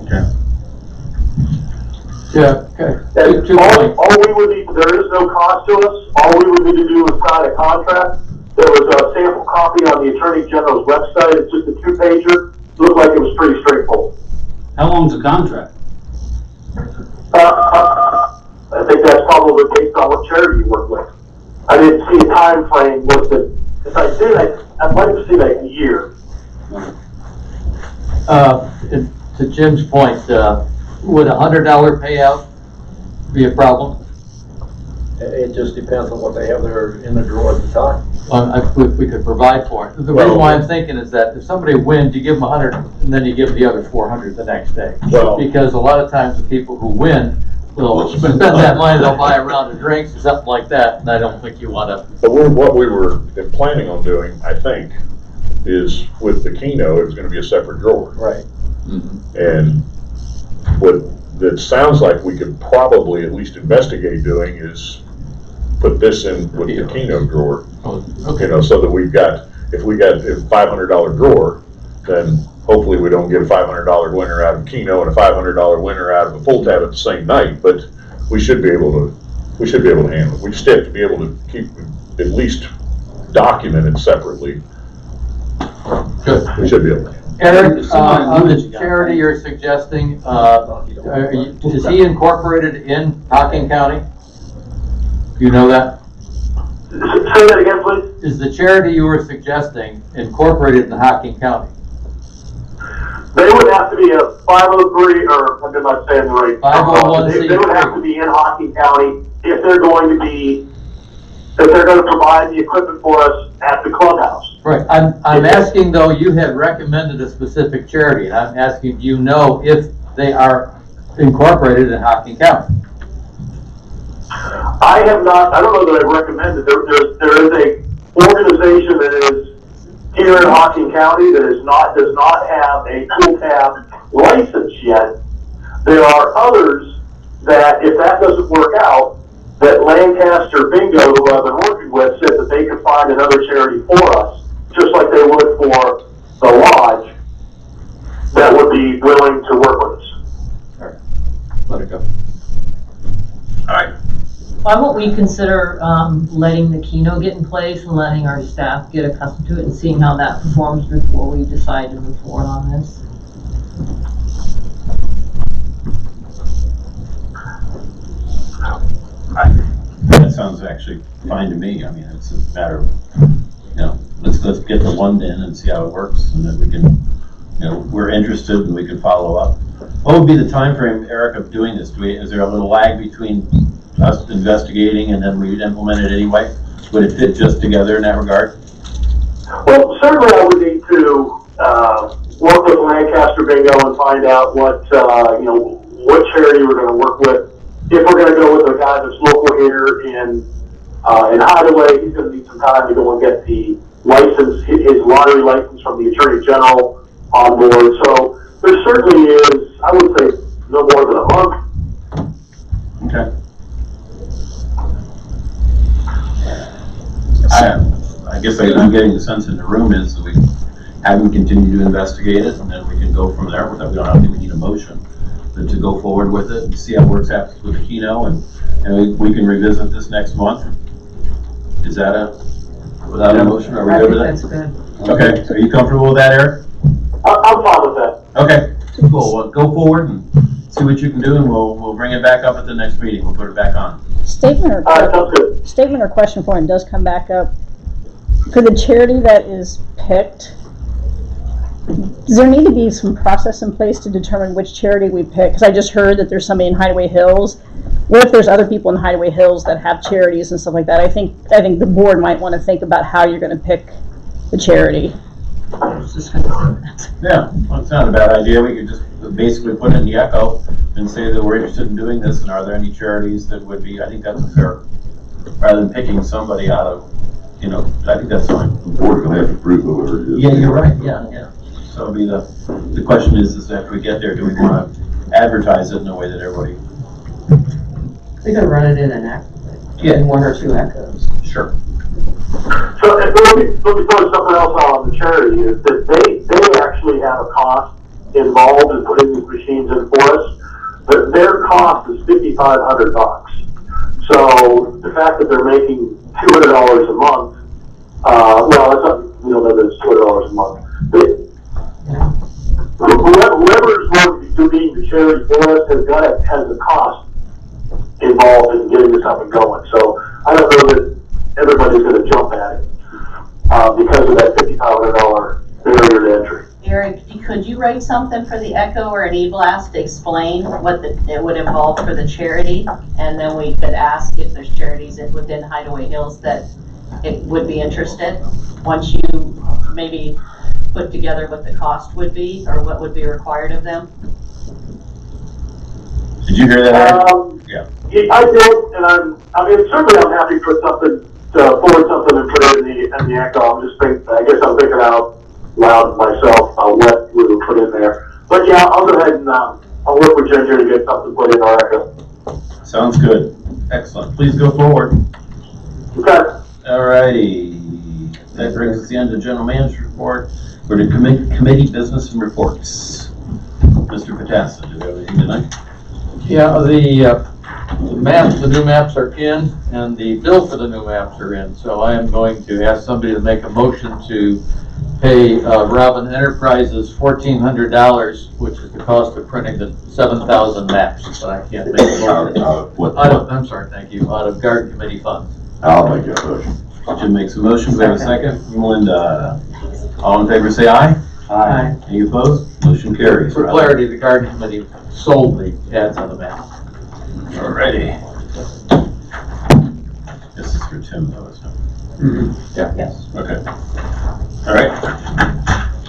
Okay. Yeah, okay. And all we would need, there is no cost to us. All we would need to do is sign a contract. There was a sample copy on the Attorney General's website. It's just a 2-pager. Looked like it was pretty straightforward. How long's the contract? I think that's probably based on what charity you work with. I didn't see a time frame listed. If I did, I'd like to see like a year. To Jim's point, would a $100 payout be a problem? It just depends on what they have there in the drawer at the time. If we could provide for it. The reason why I'm thinking is that if somebody wins, you give them 100 and then you give the other 400 the next day. Well, Because a lot of times the people who win will spend that money, they'll buy a round of drinks or something like that, and I don't think you want to. but what we were planning on doing, I think, is with the Keno, it was gonna be a separate drawer. Right. And what that sounds like we could probably at least investigate doing is put this in with the Keno drawer. You know, so that if we got a $500 drawer, then hopefully we don't get a $500 winner out of Keno and a $500 winner out of a pull tab at the same night, but we should be able to handle it. We just have to be able to keep, at least document it separately. Good. We should be able to. Eric, on the charity you're suggesting, is he incorporated in Hocking County? Do you know that? Say that again, please. Is the charity you were suggesting incorporated in Hocking County? They would have to be a 503, or I'm not saying the right. 501c3. They would have to be in Hocking County if they're going to provide the equipment for us at the clubhouse. Right, I'm asking though, you had recommended a specific charity, and I'm asking, do you know if they are incorporated in Hocking County? I don't know that I recommend it. There is a organization that is here here in Hocking County that does not have a pool tab license yet. There are others that, if that doesn't work out, that Lancaster Bingo, who I've been working with, said that they could find another charity for us, just like they would for the lodge, that would be willing to work with us. Let it go. All right. Why won't we consider letting the Keno get in place and letting our staff get accustomed to it and seeing how that performs before we decide to move forward on this? That sounds actually fine to me. I mean, it's a matter of, let's get the one in and see how it works, and then we can, we're interested and we can follow up. What would be the time frame, Eric, of doing this? Is there a little lag between us investigating and then we'd implement it anyway? Would it fit just together in that regard? Well, certainly I would need to work with Lancaster Bingo and find out what charity we're going to work with. If we're going to go with a guy that's local here in Hideaway, he's going to need some time to go and get the license, his lottery license from the Attorney General on board. So there certainly is, I would say, no more than a month. Okay. I guess I'm getting the sense in the room is that we have them continue to investigate it, and then we can go from there. We don't think we need a motion, but to go forward with it and see how it works out with the Keno, and we can revisit this next month. Is that without a motion? Are we good with that? That's good. Okay, so are you comfortable with that, Eric? I'm fine with that. Okay, cool. Well, go forward and see what you can do, and we'll bring it back up at the next meeting. We'll put it back on. Statement Sounds good. or question for him does come back up. For the charity that is picked, does there need to be some process in place to determine which charity we pick? Because I just heard that there's somebody in Hideaway Hills. What if there's other people in Hideaway Hills that have charities and stuff like that? I think the board might want to think about how you're going to pick the charity. I was just gonna say that. Yeah, well, it's not a bad idea. We could just basically put in the echo and say that we're interested in doing this, and are there any charities that would be, I think that's fair. Rather than picking somebody out of, I think that's fine. The board's gonna have to prove whoever it is. Yeah, you're right, yeah. So it'll be the question is after we get there, do we want to advertise it in a way that everybody? We can run it in in one or two echoes. Sure. So let me throw something else on the charity is that they actually have a cost involved in putting these machines in for us, but their cost is $5,500. So the fact that they're making $200 a month, well, that's not, that it's $200 a month. Whoever's going to be the charity for us has a cost involved in getting this up and going. So I don't know that everybody's going to jump at it because of that $5,500 barrier to entry. Eric, could you write something for the Echo or an e-blast to explain what it would involve for the charity? And then we could ask if there's charities within Hideaway Hills that it would be interested, once you maybe put together what the cost would be or what would be required of them. Did you hear that, Eric? Yeah, I did, and certainly I'm happy to put something, forward something and put it in the echo. I guess I'm thinking out loud myself, what we would put in there. But yeah, I'll go ahead and I'll work with Ginger to get something put in our echo. Sounds good. Excellent. Please go forward. Okay. Alrighty. That brings us to the end of the general manager's report. We're to committee business and reports. Mr. Patassa, do we have anything tonight? Yeah, the new maps are in, and the bill for the new maps are in. So I am going to ask somebody to make a motion to pay Robin Enterprises $1,400, which is the cost of printing the 7,000 maps. But I can't make a motion. I'm sorry, thank you. Out of Garden Committee funds. I'll make that motion. Jim makes a motion. Do we have a second? Melinda. All in favor, say aye. Aye. Any opposed? Motion carries. For clarity, the Garden Committee sold the ads on the map. Alrighty. This is for Tim, though, isn't it? Mm-hmm. Yeah. Yes. Okay. All right.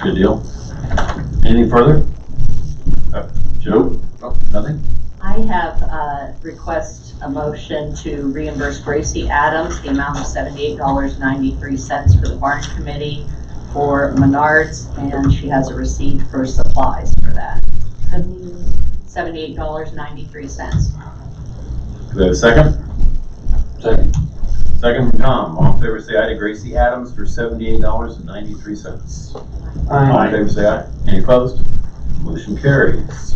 Good deal. Anything further? Joe? Oh, nothing? I have request a motion to reimburse Gracie Adams the amount of $78.93 for the Barn Committee for Menards, and she has a receipt for supplies for that. $78.93. Do we have a second? Second. Second from Tom. All in favor say aye to Gracie Adams for $78.93. All in favor say aye. Any opposed? Motion carries.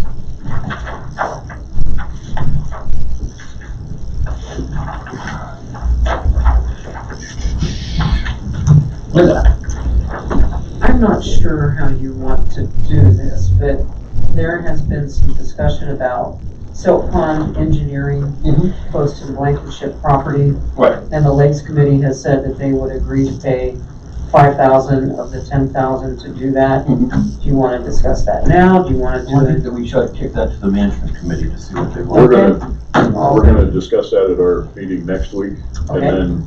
Linda. I'm not sure how you want to do this, but there has been some discussion about silt pond engineering close to the Blankenship property. Right. And the Lakes Committee has said that they would agree to pay $5,000 of the $10,000 to do that. Do you want to discuss that now? Do you want to I do think it? that we should kick that to the management committee to see what they We're want. we're gonna discuss that at our meeting next week, Okay. and then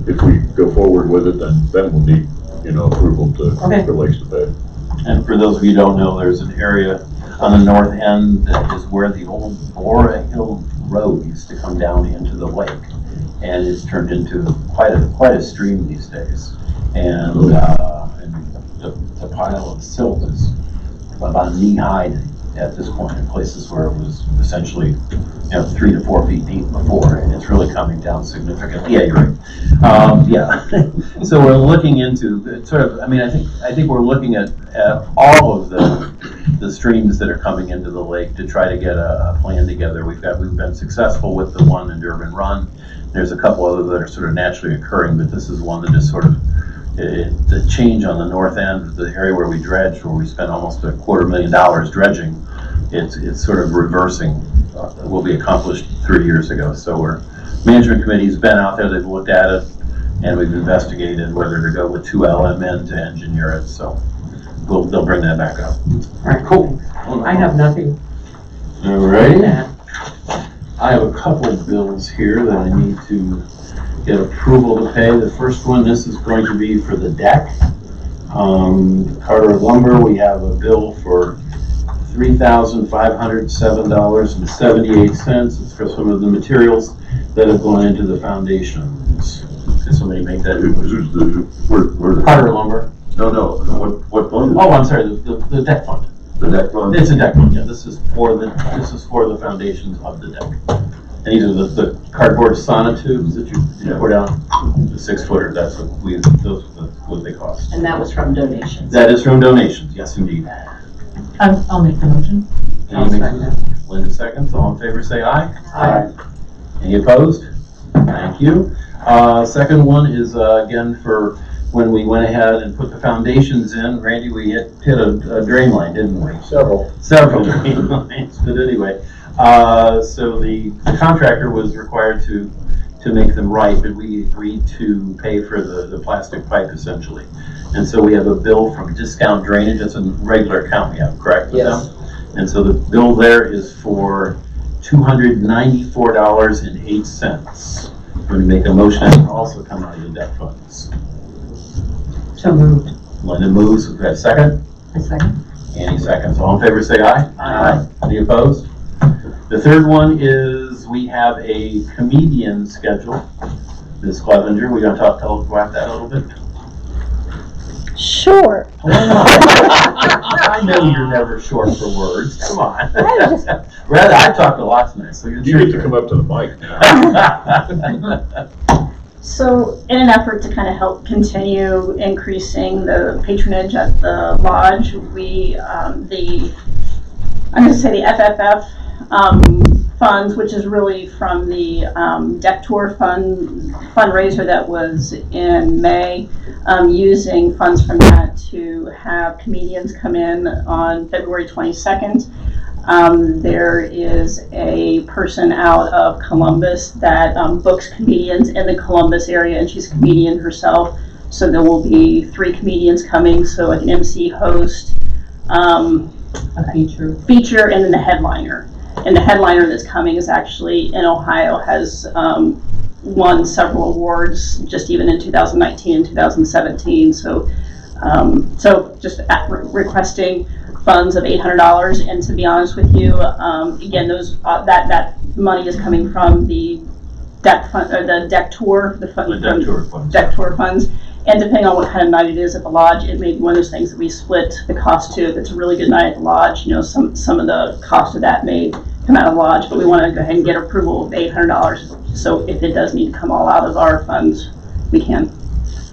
if we go forward with it, then we'll need, approval Okay. for Lakes to pay. And for those of you who don't know, there's an area on the north end that is where the old Bora Hill Road used to come down into the lake. And it's turned into quite a stream these days. And the pile of silt is about knee high at this point in places where it was essentially 3 to 4 feet deep before, and it's really coming down significantly. Yeah, you're right. Yeah. So we're looking into sort of. I think we're looking at all of the streams that are coming into the lake to try to get a plan together. We've been successful with the one in Durban Run. There's a couple others that are sort of naturally occurring, but this is one that is sort of the change on the north end, the area where we dredged, where we spent almost $250,000 dredging. It's sort of reversing what we accomplished 3 years ago. So management committee's been out there, they've looked at it, and we've investigated whether to go with 2LMN to engineer it. So they'll bring that back up. All right, cool. I have nothing. All right. I have a couple of bills here that I need to get approval to pay. The first one, this is going to be for the deck. Carter Lumber, we have a bill for $3,507.78. It's for some of the materials that have gone into the foundations. Can somebody make that? Where's the Carter Lumber. No, what fund? Oh, I'm sorry, the deck fund. The deck fund? It's a deck fund, yeah. This is for the foundations of the deck. And these are the cardboard sonotubes that you pour down, the 6-footer. That's what they cost. And that was from donations. That is from donations, yes indeed. I'll make the motion. Linda seconds. All in favor, say aye. Aye. Any opposed? Thank you. Second one is again for when we went ahead and put the foundations in. Randy, we hit a drain line, didn't we? Several. Several drain lines, but anyway. So the contractor was required to make them right, but we agreed to pay for the plastic pipe essentially. And so we have a bill from Discount Drainage. That's a regular account we have, correct? With Yes. them? And so the bill there is for $294.08. I'm going to make a motion that will also come out of the debt funds. So moved. Linda moves. We have a second. A second. Annie seconds. All in favor, say aye. Aye. Any opposed? The third one is we have a comedian schedule. Ms. Clevenger, we're going to tell about that a little bit. Sure. I know you're never short for words. Come on. Rather, I've talked a lot tonight, so You get to come up to the mic now. So in an effort to kind of help continue increasing the patronage at the lodge, we, I'm going to say the FFF funds, which is really from the deck tour fundraiser that was in May, using funds from that to have comedians come in on February 22nd. There is a person out of Columbus that books comedians in the Columbus area, and she's a comedian herself. So there will be 3 comedians coming, so like an MC, host, A feature. and then the headliner. And the headliner that's coming is actually in Ohio, has won several awards just even in 2019 and 2017. So just requesting funds of $800. And to be honest with you, again, those that money is coming from the deck fund, or the deck tour, The deck tour funds. deck tour funds. And depending on what kind of night it is at the lodge, it may be one of those things that we split the cost to. If it's a really good night at the lodge, some of the cost of that may come out of the lodge, but we want to go ahead and get approval of $800. So if it does need to come all out of our funds, we can.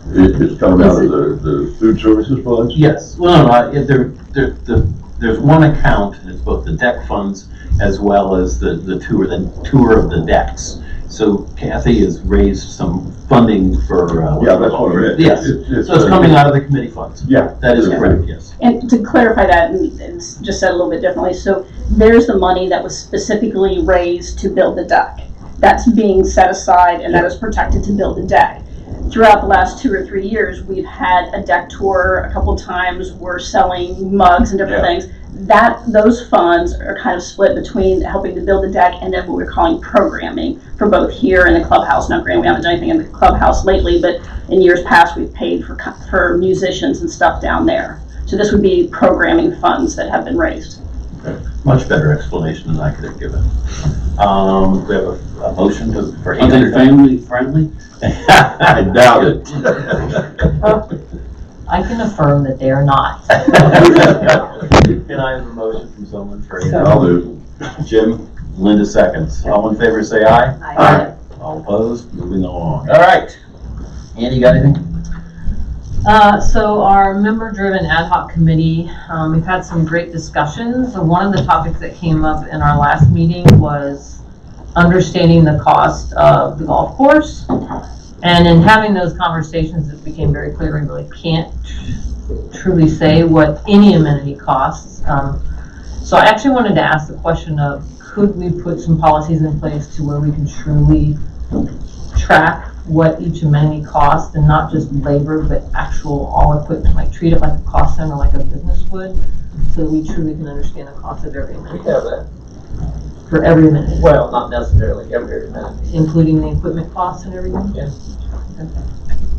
It's coming out of the food services funds? Yes, well, there's one account, and it's both the deck funds as well as the tour of the decks. So Kathy has raised some funding for. Yeah, that's what I meant. Yes, so it's coming out of the committee funds. Yeah. That is correct, yes. And to clarify that, and it's just said a little bit differently, so there's the money that was specifically raised to build the deck. That's being set aside, and that is protected to build the deck. Throughout the last 2 or 3 years, we've had a deck tour a couple times. We're selling mugs and different things. Those funds are kind of split between helping to build the deck and then what we're calling programming for both here and the clubhouse. Now, granted, we haven't done anything in the clubhouse lately, but in years past, we've paid for musicians and stuff down there. So this would be programming funds that have been raised. Much better explanation than I could have given. We have a motion for Are they family friendly? I doubt it. I can affirm that they are not. Can I have a motion from someone for I'll do. Jim, Linda seconds. All in favor, say aye. Aye. All opposed, moving along. All right. Andy, got anything? So our member-driven ad hoc committee, we've had some great discussions. And one of the topics that came up in our last meeting was understanding the cost of the golf course. And in having those conversations, it became very clear we really can't truly say what any amenity costs. So I actually wanted to ask the question of, could we put some policies in place to where we can truly track what each amenity costs, and not just labor, but actual all equipment, like treat it like a cost center, like a business would, so that we truly can understand the cost of every We amenity. have that. For every amenity, Well, not necessarily every minute. including the equipment costs and everything? Yeah. Okay.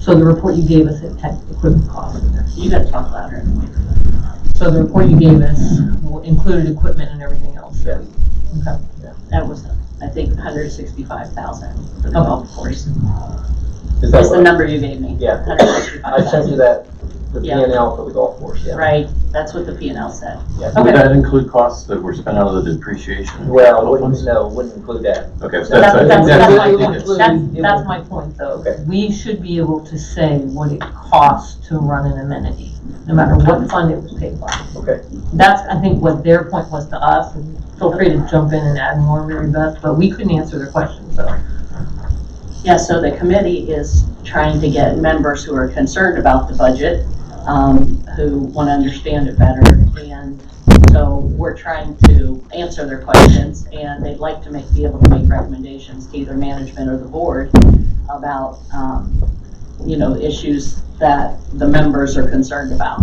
So the report you gave us, it had equipment costs in there. You gotta talk louder. So the report you gave us included equipment and everything else? Yeah. Okay. That was, I think, 165,000 for the Okay. golf course. Is that That's the what? number you gave me. Yeah. I 165,000. sent you that, the Yeah. P&L for the golf course, yeah. Right, that's what the P&L said. Yeah. Would that include costs that were spent out of the depreciation? Well, wouldn't include that. Okay, so That's I think my I think point. it's- That's my point, though. Okay. We should be able to say what it costs to run an amenity, no matter what fund it was paid by. Okay. That's, I think, what their point was to us, and feel free to jump in and add more, Mary Beth, but we couldn't answer their question, so. Yeah, so the committee is trying to get members who are concerned about the budget, who want to understand it better. And so we're trying to answer their questions, and they'd like to be able to make recommendations to either management or the board about, issues that the members are concerned about.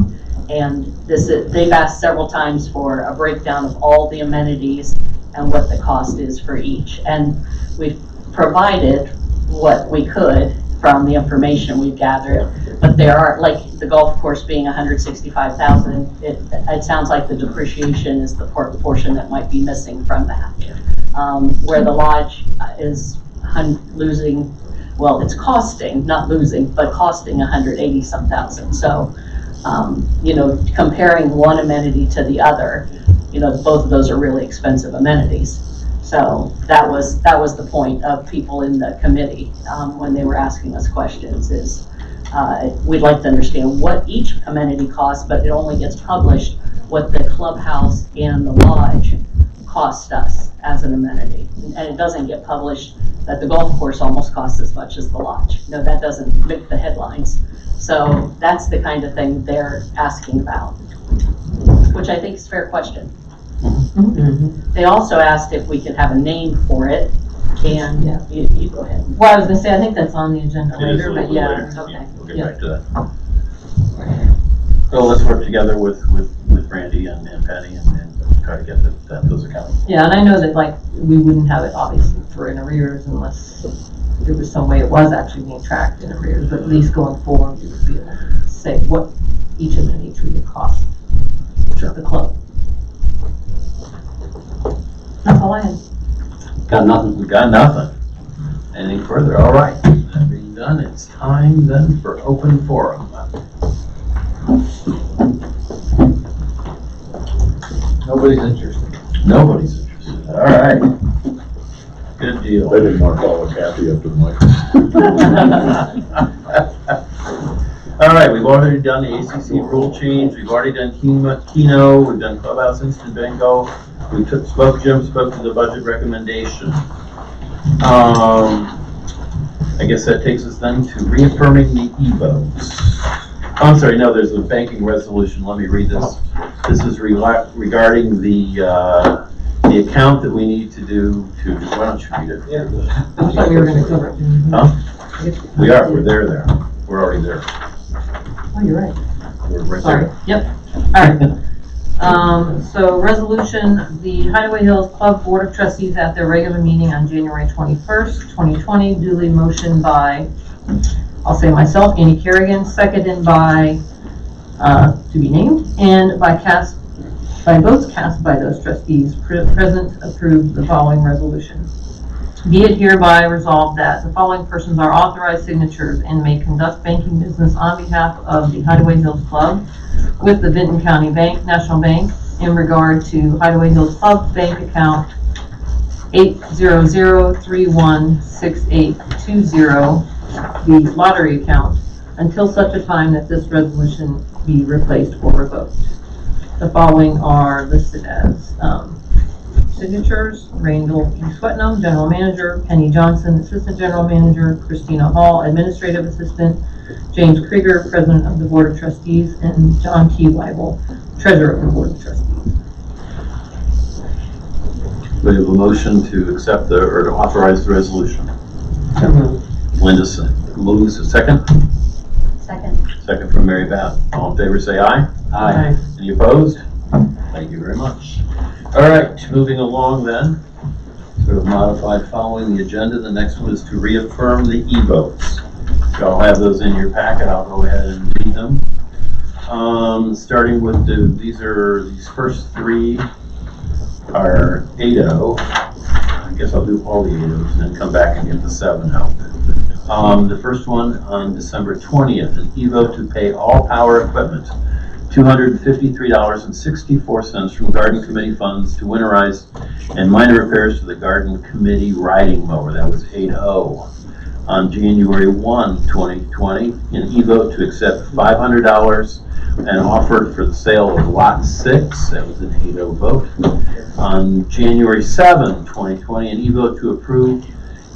And they've asked several times for a breakdown of all the amenities and what the cost is for each. And we've provided what we could from the information we've gathered, but there are, like the golf course being 165,000, it sounds like the depreciation is the portion that might be missing from that. Where the lodge is losing, well, it's costing, not losing, but costing 180-some thousand. So, comparing one amenity to the other, both of those are really expensive amenities. So that was the point of people in the committee when they were asking us questions is we'd like to understand what each amenity costs, but it only gets published what the clubhouse and the lodge cost us as an amenity. And it doesn't get published that the golf course almost costs as much as the lodge. No, that doesn't make the headlines. So that's the kind of thing they're asking about, which I think is a fair question. They also asked if we could have a name for it, and you go ahead. Well, I was gonna say, I think that's on the agenda It is a later, but little yeah, later. okay. We'll get back to that. So let's work together with Randy and Penny and try to get those accounts. Yeah, and I know that, like, we wouldn't have it obviously for in arrears unless there was some way it was actually being tracked in arrears, but at least going forward, we would be able to say what each amenity truly costs the club. That's all I had. Got nothing. We got nothing. Anything further? All right. That being done. done, it's time then for open forum. Nobody's interested. Nobody's interested. All right. Good deal. They didn't want to follow Kathy up to the mic. All right, we've already done the ACC rule change, we've already done Keno, we've done Clubhouse Instant Bingo, Jim spoke to the budget recommendation. I guess that takes us then to reaffirming the e-votes. I'm sorry, no, there's a banking resolution, let me read this. This is regarding the account that we need to do to, why don't you read it? I thought we were gonna cover it. Huh? We are, we're there. We're already there. Oh, you're right. We're right Sorry. there. Yep. All right. So resolution, the Hideaway Hills Club Board of Trustees at their regular meeting on January 21st, 2020, duly motioned by, I'll say myself, Annie Kerrigan, seconded by, to be named, and by votes cast by those trustees present, approved the following resolution. Be it hereby resolved that the following persons are authorized signatures and may conduct banking business on behalf of the Hideaway Hills Club with the Benton County Bank, National Bank, in regard to Hideaway Hills Club Bank account 800316820, the lottery account, until such a time that this resolution be replaced or revoked. The following are listed as signatures: Randall E. Swetnam, General Manager; Penny Johnson, Assistant General Manager; Christina Hall, Administrative Assistant; James Krieger, President of the Board of Trustees; and John T. Weibel, Treasurer of the Board of Trustees. We have a motion to accept or to authorize the resolution. Linda moves a second. Second. Second from Mary Beth. All in favor say aye. Aye. Any opposed? Thank you very much. All right, moving along then, sort of modified following the agenda. The next one is to reaffirm the e-votes. Y'all have those in your packet. I'll go ahead and read them. Starting with these first three are 8-0. I guess I'll do all the 8-0s and then come back and get the 7-0. The first one on December 20th, an e-vote to pay all power equipment $253.64 from Garden Committee funds to winterize and minor repairs to the Garden Committee riding mower. That was 8-0. On January 1, 2020, an e-vote to accept $500 and offer for the sale of Lot 6. That was an 8-0 vote. On January 7, 2020, an e-vote to approve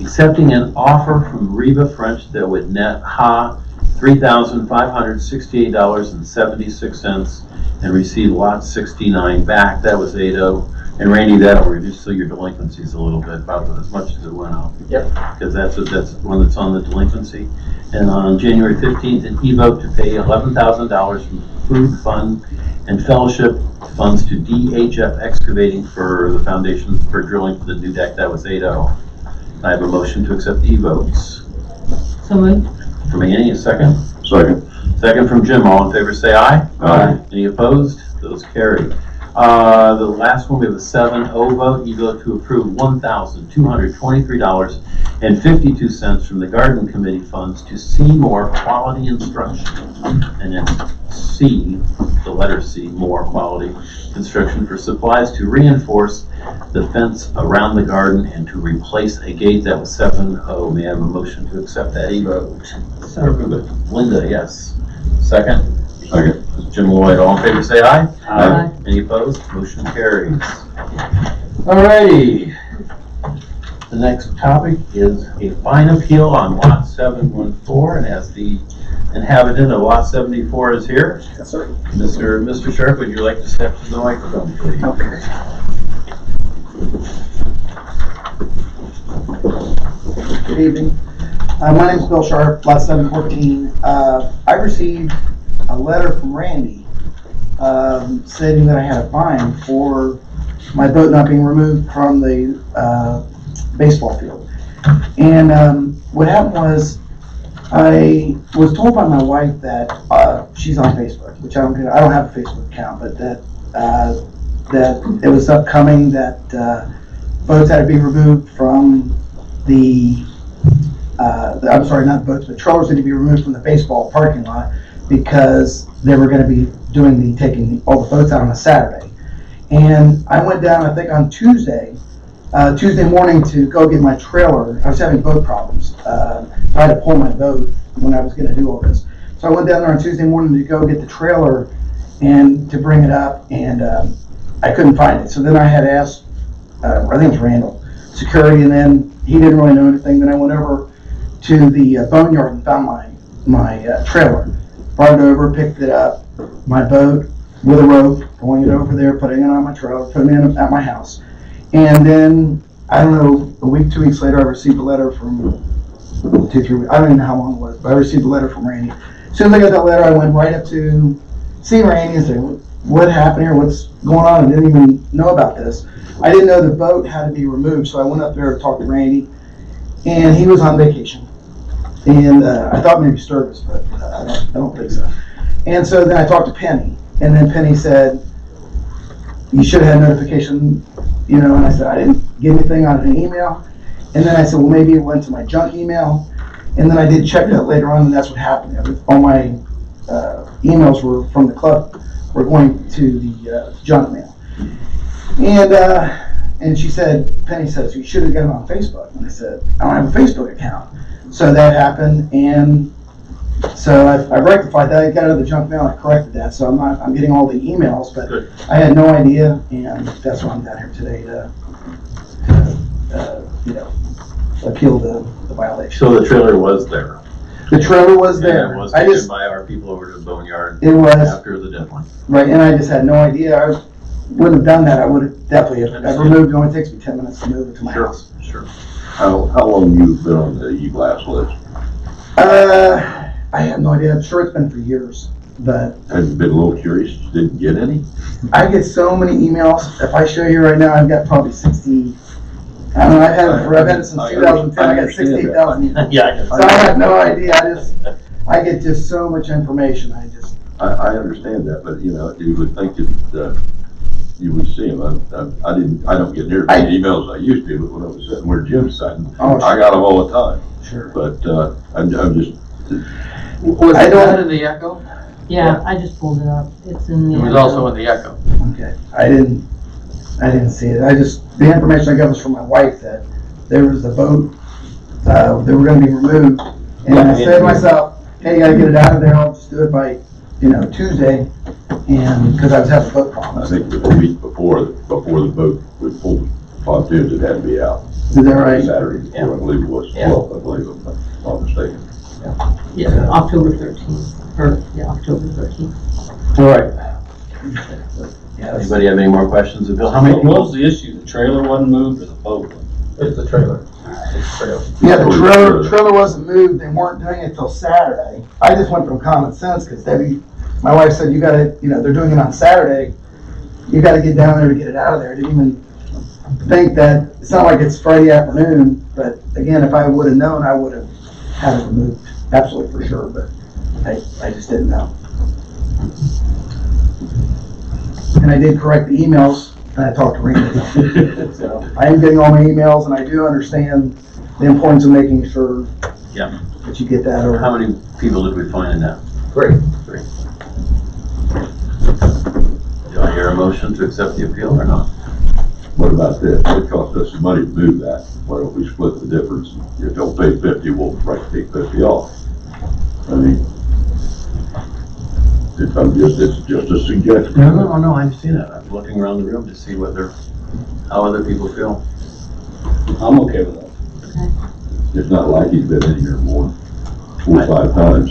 accepting an offer from Reba French that would net $3,568.76 and receive Lot 69 back. That was 8-0. And Randy, that'll reduce your delinquencies a little bit, about as much as it went up. Yep. Because that's one that's on the delinquency. And on January 15th, an e-vote to pay $11,000 from food fund and fellowship funds to DHF Excavating for the foundation for drilling for the new deck. That was 8-0. I have a motion to accept the e-votes. So moved. From Annie, a second. Second. Second from Jim. All in favor say aye. Aye. Any opposed? Those carry. The last one, we have a 7-0 vote. E-vote to approve $1,223.52 from the Garden Committee funds to Seymour Quality Instruction. And then C, the letter C, more quality construction for supplies to reinforce the fence around the garden and to replace a gate. That was 7-0. May I have a motion to accept that e-vote? Linda, yes. Second? Second. Jim Lloyd, all in favor say aye. Aye. Any opposed? Motion carries. Alrighty. The next topic is a fine appeal on lot 714, and as the inhabitant of lot 74 is here. Yes, sir. Mr. Sharp, would you like to step to the microphone, please? Okay. Good evening. My name is Bill Sharp, lot 714. I received a letter from Randy stating that I had a fine for my boat not being removed from the baseball field. And what happened was, I was told by my wife that she's on Facebook, which I don't have a Facebook account, but that it was upcoming that boats had to be removed from the I'm sorry, not boats, but trailers need to be removed from the baseball parking lot because they were gonna be taking all the boats out on a Saturday. And I went down, I think on Tuesday morning to go get my trailer. I was having boat problems. I had to pull my boat when I was gonna do all this. So I went down there on Tuesday morning to go get the trailer and to bring it up, and I couldn't find it. So then I had asked, I think it was Randall, security, and then he didn't really know anything. Then I went over to the boneyard and found my trailer. Brought it over, picked it up, my boat with a rope, going it over there, putting it on my trailer, putting it at my house. And then, I don't know, a week, 2 weeks later, I received a letter from 2, 3 weeks, I don't even know how long it was, but I received a letter from Randy. As soon as I got that letter, I went right up to see Randy and said, what happened here, what's going on? I didn't even know about this. I didn't know the boat had to be removed, so I went up there to talk to Randy, and he was on vacation. And I thought maybe Sturgis, but I don't think so. And so then I talked to Penny, and then Penny said, you should have had notification, you know, and I said, I didn't get anything on an email. And then I said, well, maybe it went to my junk email. And then I did check that later on, and that's what happened. All my emails were from the club were going to the junk mail. And she said, Penny says, you should have got it on Facebook. And I said, I don't have a Facebook account. So that happened, and so I rectified that. I got out of the junk mail, I corrected that, so I'm getting all the emails, but Good. I had no idea, and that's why I'm down here today to appeal the violation. So the trailer was there? The trailer was there. And it was I taken just, by our people over to the boneyard it was, after the deadline? right, and I just had no idea. I wouldn't have done that. I would have definitely, I've removed, it only takes me 10 minutes to move it to my house. Sure. How long you been on the e-blast list? I have no idea. I'm sure it's been for years, but Have you been a little curious, didn't get any? I get so many emails. If I show you right now, I've got probably 60. I don't know. I've had it since 2010. I got 68,000 emails. Yeah. So I have no idea. I get just so much information. I understand that, but you know, you would think that you would see them. I don't get near as many emails as I used to, but when I was sitting where Jim's sitting, I got them all the time. Sure. But I'm just. Was I it don't- that in the Echo? Yeah, I just pulled it up. It's in the. It was also in the Echo. Okay. I didn't see it. The information I got was from my wife that there was a boat, they were gonna be removed. And I said to myself, hey, you gotta get it out of there. I'll just do it by, Tuesday. And, because I was having boat I problems. think it was a week before the boat would pull pontoons, it had to be out. Is that right? Saturday before, I believe it was 12th, I believe, if I'm not mistaken. Yeah, October 13th, October 13th. All right. Anybody have any more questions of Bill? How many? What was the issue? The trailer wasn't moved or the boat? It's the trailer. Yeah, the trailer wasn't moved. They weren't doing it till Saturday. I just went from common sense because my wife said, you gotta, they're doing it on Saturday. You gotta get down there to get it out of there. I didn't even think that, it's not like it's Friday afternoon, but again, if I would have known, I would have had it removed, absolutely for sure, but I just didn't know. And I did correct the emails, and I talked to Randy. So I am getting all my emails, and I do understand the importance of making sure that you get that over. How many people did we find in that? Great. 3. Do I hear a motion to accept the appeal or not? What about this? It cost us some money to move that. Why don't we split the difference? If they'll pay 50, we'll take 50 off. I mean, it's just a suggestion. No, I see that. I'm looking around the room to see how other people feel. I'm okay with that. It's not like he's been in here more than 4 or 5 times.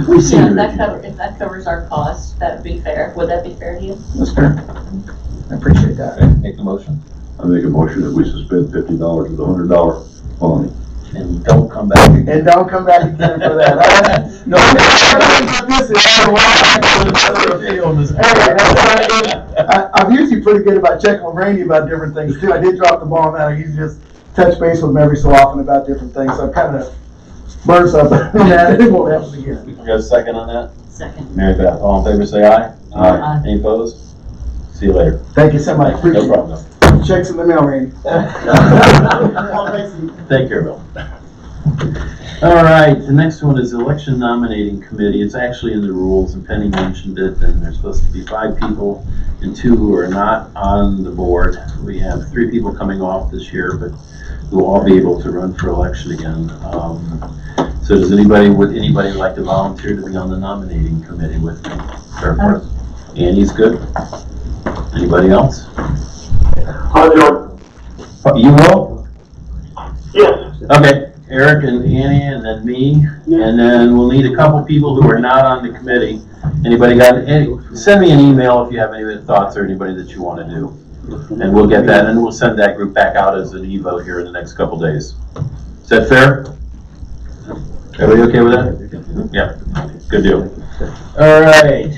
We've seen Yeah, it. if that covers our costs, that would be fair. Would that be fair to you? That's fair. I appreciate that. Okay, make the motion. I make a motion that we suspend $50 with a $100 fine. And don't come back again. And don't come back again for that. I'm usually pretty good about checking with Randy about different things too. I did drop the ball on that. I usually just touch base with him every so often about different things. So I kind of burst up on that. It won't happen again. We got a second on that? Second. Mary Beth, all in favor, say aye. Aye. Any opposed? See you later. Thank you so much. Appreciate No it. problem. Check's in the mail, Randy. Take care, Bill. All right, the next one is election nominating committee. It's actually in the rules, and Penny mentioned it, and there's supposed to be 5 people and 2 who are not on the board. We have 3 people coming off this year, but who will all be able to run for election again. So would anybody like to volunteer to be on the nominating committee with me? Annie's good. Anybody else? I'll join. You will? Yes. Okay. Eric and Annie, and then me, and then we'll need a couple people who are not on the committee. Anybody send me an email if you have any thoughts or anybody that you want to do. And we'll get that, and we'll send that group back out as an evo here in the next couple days. Is that fair? Everybody okay with that? Yeah, good deal. All right.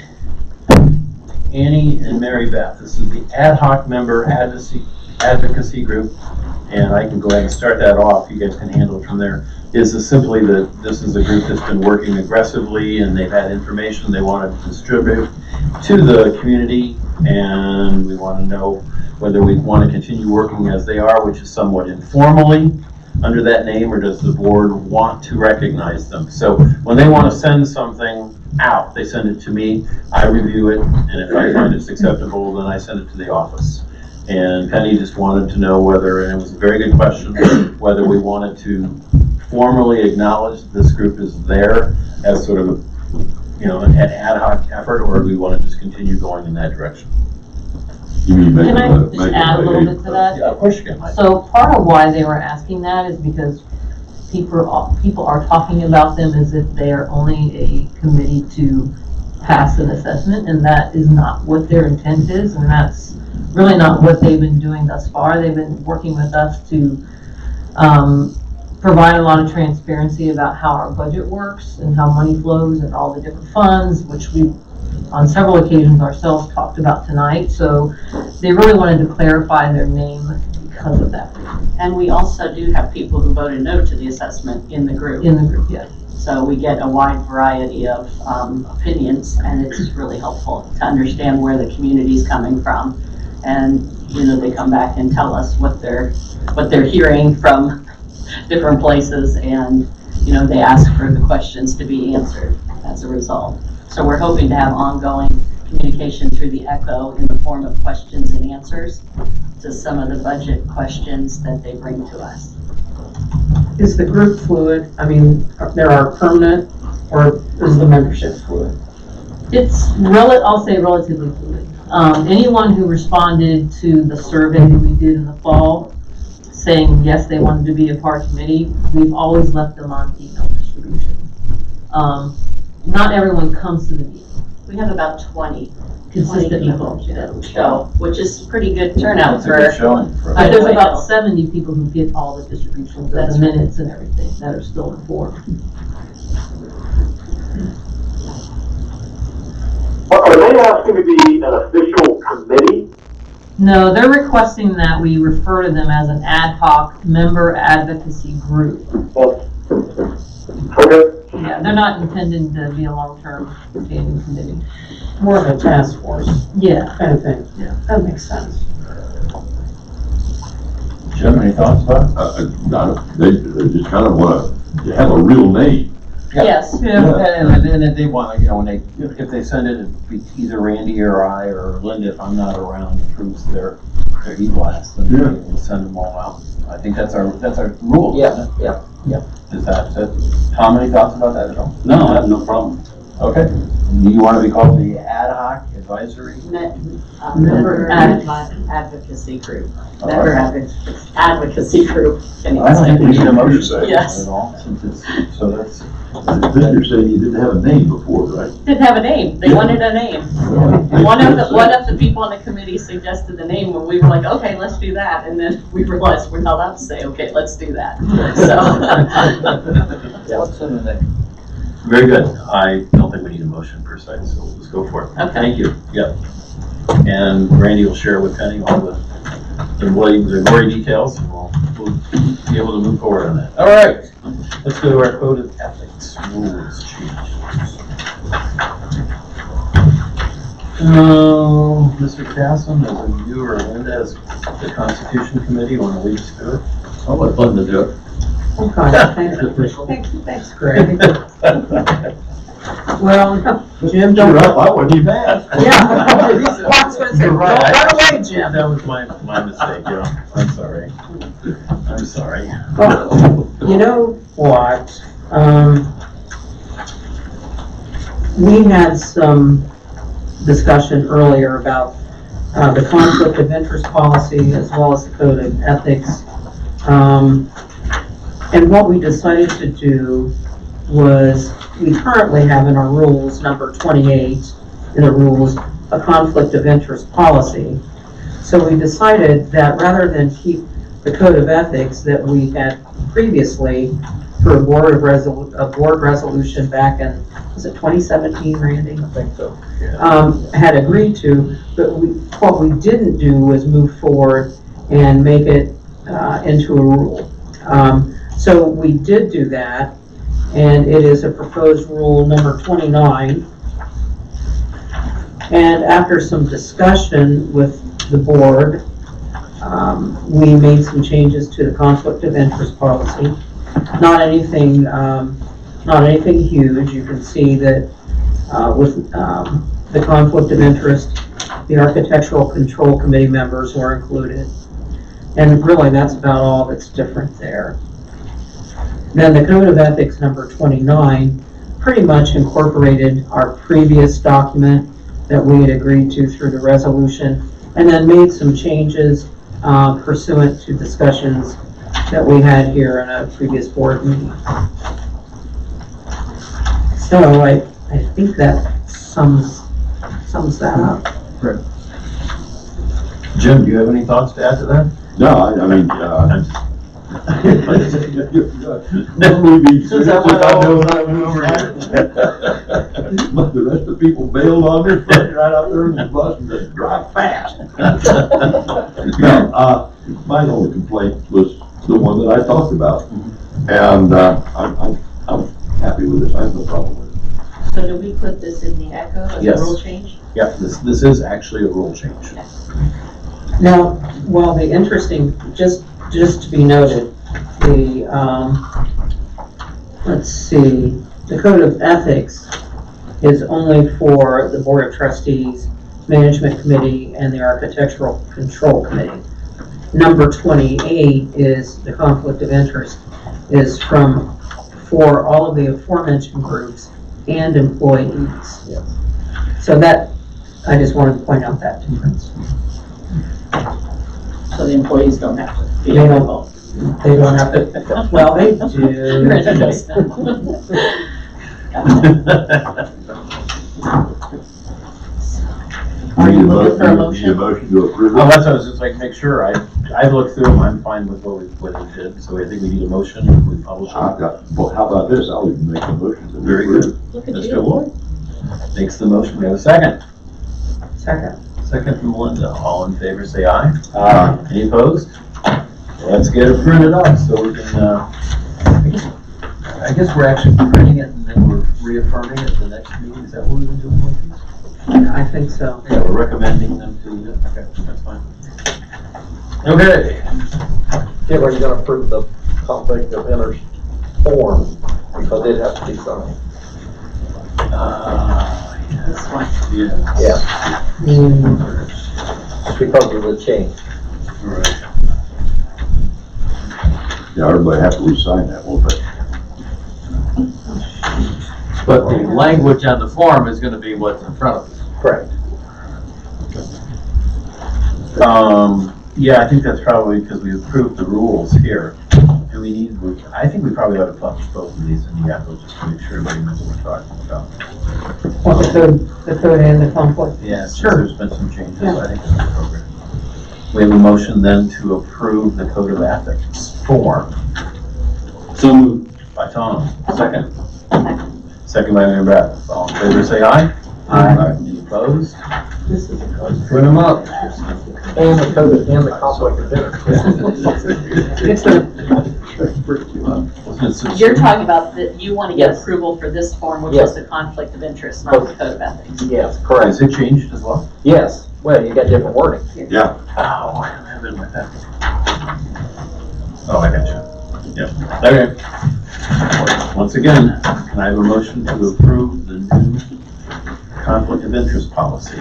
Annie and Mary Beth, this is the ad hoc member advocacy group. And I can go ahead and start that off. You guys can handle it from there. Is simply that this is a group that's been working aggressively, and they've had information they want to distribute to the community, and we want to know whether we want to continue working as they are, which is somewhat informally under that name, or does the board want to recognize them? So when they want to send something out, they send it to me, I review it, and if I find it's acceptable, then I send it to the office. And Penny just wanted to know whether, and it was a very good question, whether we wanted to formally acknowledge this group is there as sort of, an ad hoc effort, or do we want to just continue going in that direction? You mean Can I just add a little bit to that? Yeah, of course you can. So part of why they were asking that is because people are talking about them as if they are only a committee to pass an assessment, and that is not what their intent is, and that's really not what they've been doing thus far. They've been working with us to provide a lot of transparency about how our budget works and how money flows and all the different funds, which we on several occasions ourselves talked about tonight. So they really wanted to clarify their name because of that. And we also do have people who voted no to the assessment in the group. Yes. So we get a wide variety of opinions, and it's really helpful to understand where the community's coming from. And, they come back and tell us what they're hearing from different places, and, they ask for the questions to be answered as a result. So we're hoping to have ongoing communication through the ECHO in the form of questions and answers to some of the budget questions that they bring to us. Is the group fluid? I mean, there are permanent, or is the membership fluid? It's I'll say relatively fluid. Anyone who responded to the survey that we did in the fall, saying yes, they wanted to be a part committee, we've always left them on email distribution. Not everyone comes to the meeting. We have about 20 Consistent people people. that show, which is pretty good turnout That's a good showing. There's about 70 people who get all the distributions, the minutes and everything, that are still informed. Are they asking to be an official committee? No, they're requesting that we refer to them as an ad hoc member advocacy group. Okay. Yeah, they're not intended to be a long-term standing committee. More of a task force Yeah. kind of thing. Yeah. That makes sense. Jim, any thoughts about it? They just kind of want to have a real name. Yes. Yeah, and if they want, if they send it, it'd be either Randy or I or Linda, if I'm not around, approves their e-blast, then we'll send them all out. I think that's our rule. Yeah, Isn't it? yeah. Is that, Tom, any thoughts about that at all? No, I have no problem. Okay. You want to be called the ad hoc advisory? Member advocacy group. Member advocacy group. I don't think we need a motion Yes. at all, since it's, so that's. Then you're saying you didn't have a name before, right? Didn't have a name. They wanted a name. One of the people on the committee suggested the name, and we were like, okay, let's do that. And then we realized we're not allowed to say, okay, let's do that. So. What's in the name? Very good. I don't think we need a motion per se, so we'll just go for it. Okay. Thank you. Yep. And Randy will share with Penny all the gory details, and we'll be able to move forward on that. All right. Let's go to our code of ethics rules change. Mr. Casson, as you or Linda as the Constitution Committee, want to lead us through it? I'll let Linda do it. Okay, thanks, Greg. Well, Jim, don't. You're up, I wasn't even asked. Yeah. I was gonna say, You're right. don't run away, Jim. That was my mistake, yeah. I'm sorry. I'm sorry. Well, you know what? We had some discussion earlier about the conflict of interest policy as well as the code of ethics. And what we decided to do was, we currently have in our rules, number 28 in the rules, a conflict of interest policy. So we decided that rather than keep the code of ethics that we had previously for a board resolution back in, was it 2017, Randy? I think so. Had agreed to, but what we didn't do was move forward and make it into a rule. So we did do that, and it is a proposed rule number 29. And after some discussion with the board, we made some changes to the conflict of interest policy. Not anything huge. You can see that with the conflict of interest, the Architectural Control Committee members were included. And really, that's about all that's different there. Then the Code of Ethics number 29 pretty much incorporated our previous document that we had agreed to through the resolution, and then made some changes pursuant to discussions that we had here in a previous board meeting. So I think that sums that up. Jim, do you have any thoughts to add to that? No, I mean, Since I went over but the rest of the people bailed on this, right out there in the bus and just drive fast. No, my only complaint was the one that I talked about. And, I'm happy with this, I have no problem with it. So do we put this in the ECHO as a Yes. rule change? Yeah, this is actually a rule change. Now, well, the interesting, just to be noted, the, let's see, the Code of Ethics is only for the Board of Trustees, Management Committee, and the Architectural Control Committee. Number 28 is the conflict of interest, is for all of the aforementioned groups and employees. Yeah. So that, I just wanted to point out that difference. So the employees don't have to be They don't. involved. They don't have to, well, they do. Are you looking for a motion? Need a motion to approve Oh, it? that's what I was just like, make sure, I looked through them, I'm fine with what we did, so I think we need a motion, we publish I've it. got, well, how about this, I'll even make a motion to Very approve good. it. Look at Mr. you. Lloyd makes the motion, we have a second. Second. Second from Melinda, all in favor say aye. Aye. Any opposed? Let's get it printed up so we can, I guess we're actually printing it and then we're reaffirming it the next meeting, is that what we've been doing with these? I think so. Yeah, we're recommending them to you, okay, that's fine. Okay. Jim, are you gonna approve the conflict of interest form, because it has to be signed? This one. Yeah. Yeah. Because of the change. Right. Yeah, everybody have to re-sign that, won't they? But the language on the form is gonna be what's in front of us. Correct. Yeah, I think that's probably because we approved the rules here. Do we need, I think we probably ought to publish both of these in the ECHO just to make sure everybody knows what we're talking about. Well, the code and the conflict. Yes, Sure. there's been some changes, I think that's appropriate. We have a motion then to approve the Code of Ethics form. So moved. By Tom, second. Second by Mary Beth. All in favor, say aye. Aye. Any opposed? Print them up. And the code and the conflict of interest. You're talking about that you want to get Yes. approval for this form, which Yes. is the conflict of interest, not the code of ethics. Yes, correct. Is it changed as well? Yes, well, you got different wording. Yeah. Oh, I don't have it with that. Oh, I got you. Yep. Okay. Once again, can I have a motion to approve the new conflict of interest policy?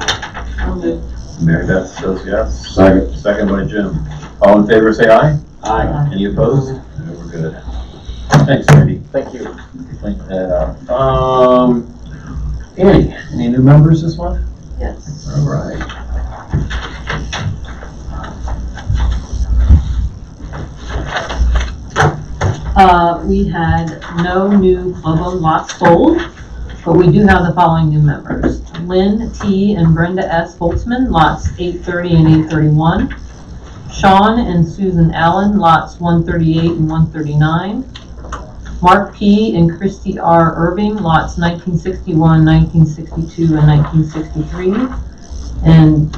Mary Beth says yes. Second. Second by Jim. All in favor, say aye. Aye. Any opposed? No, we're good. Thanks, Randy. Thank you. Clean that up. Annie, any new members this month? Yes. All right. We had no new club-owned lots sold, but we do have the following new members. Lynn T. and Brenda S. Holtzman, lots 830 and 831. Sean and Susan Allen, lots 138 and 139. Mark P. and Christy R. Irving, lots 1961, 1962, and 1963. And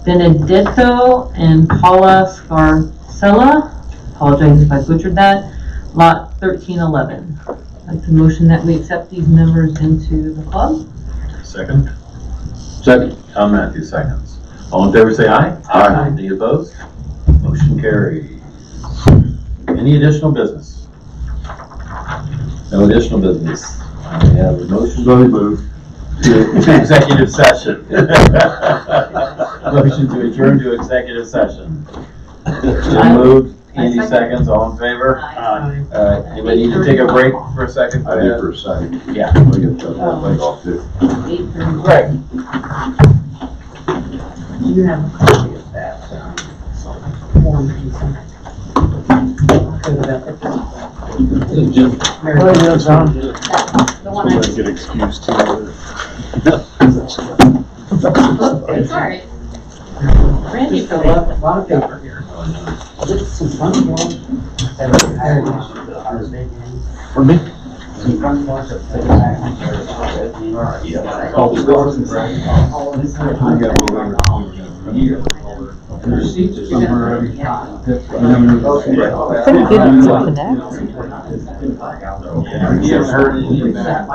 Benedetto and Paula Scarcella, apologize if I butchered that, lot 1311. I'd like to motion that we accept these members into the club. Second? Second. Tom Matthews, seconds. All in favor, say aye. Aye. Any opposed? Motion carries. Any additional business? No additional business. We have a motion to executive session. Motion to adjourn to executive session. Jim moved, Andy seconds, all in favor? Aye. Anybody need to take a break for a second? I did for a second. Yeah. I'll get that one thing off too. Right. You have a copy of that, form that you sent. Code of ethics. Mary Beth. The one I was. Get excused too. It's all right. Randy Just a filled out. lot of paper here. Some funny ones. For me? You haven't heard anything back.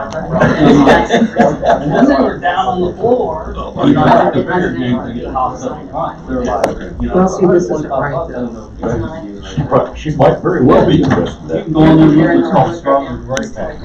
And then they were down on the floor. You know, I think they're going to get hot stuff. They're like, you know. Well, see, this isn't right though. She might very well be interested in that. You can go in there, it's called strawberry pack.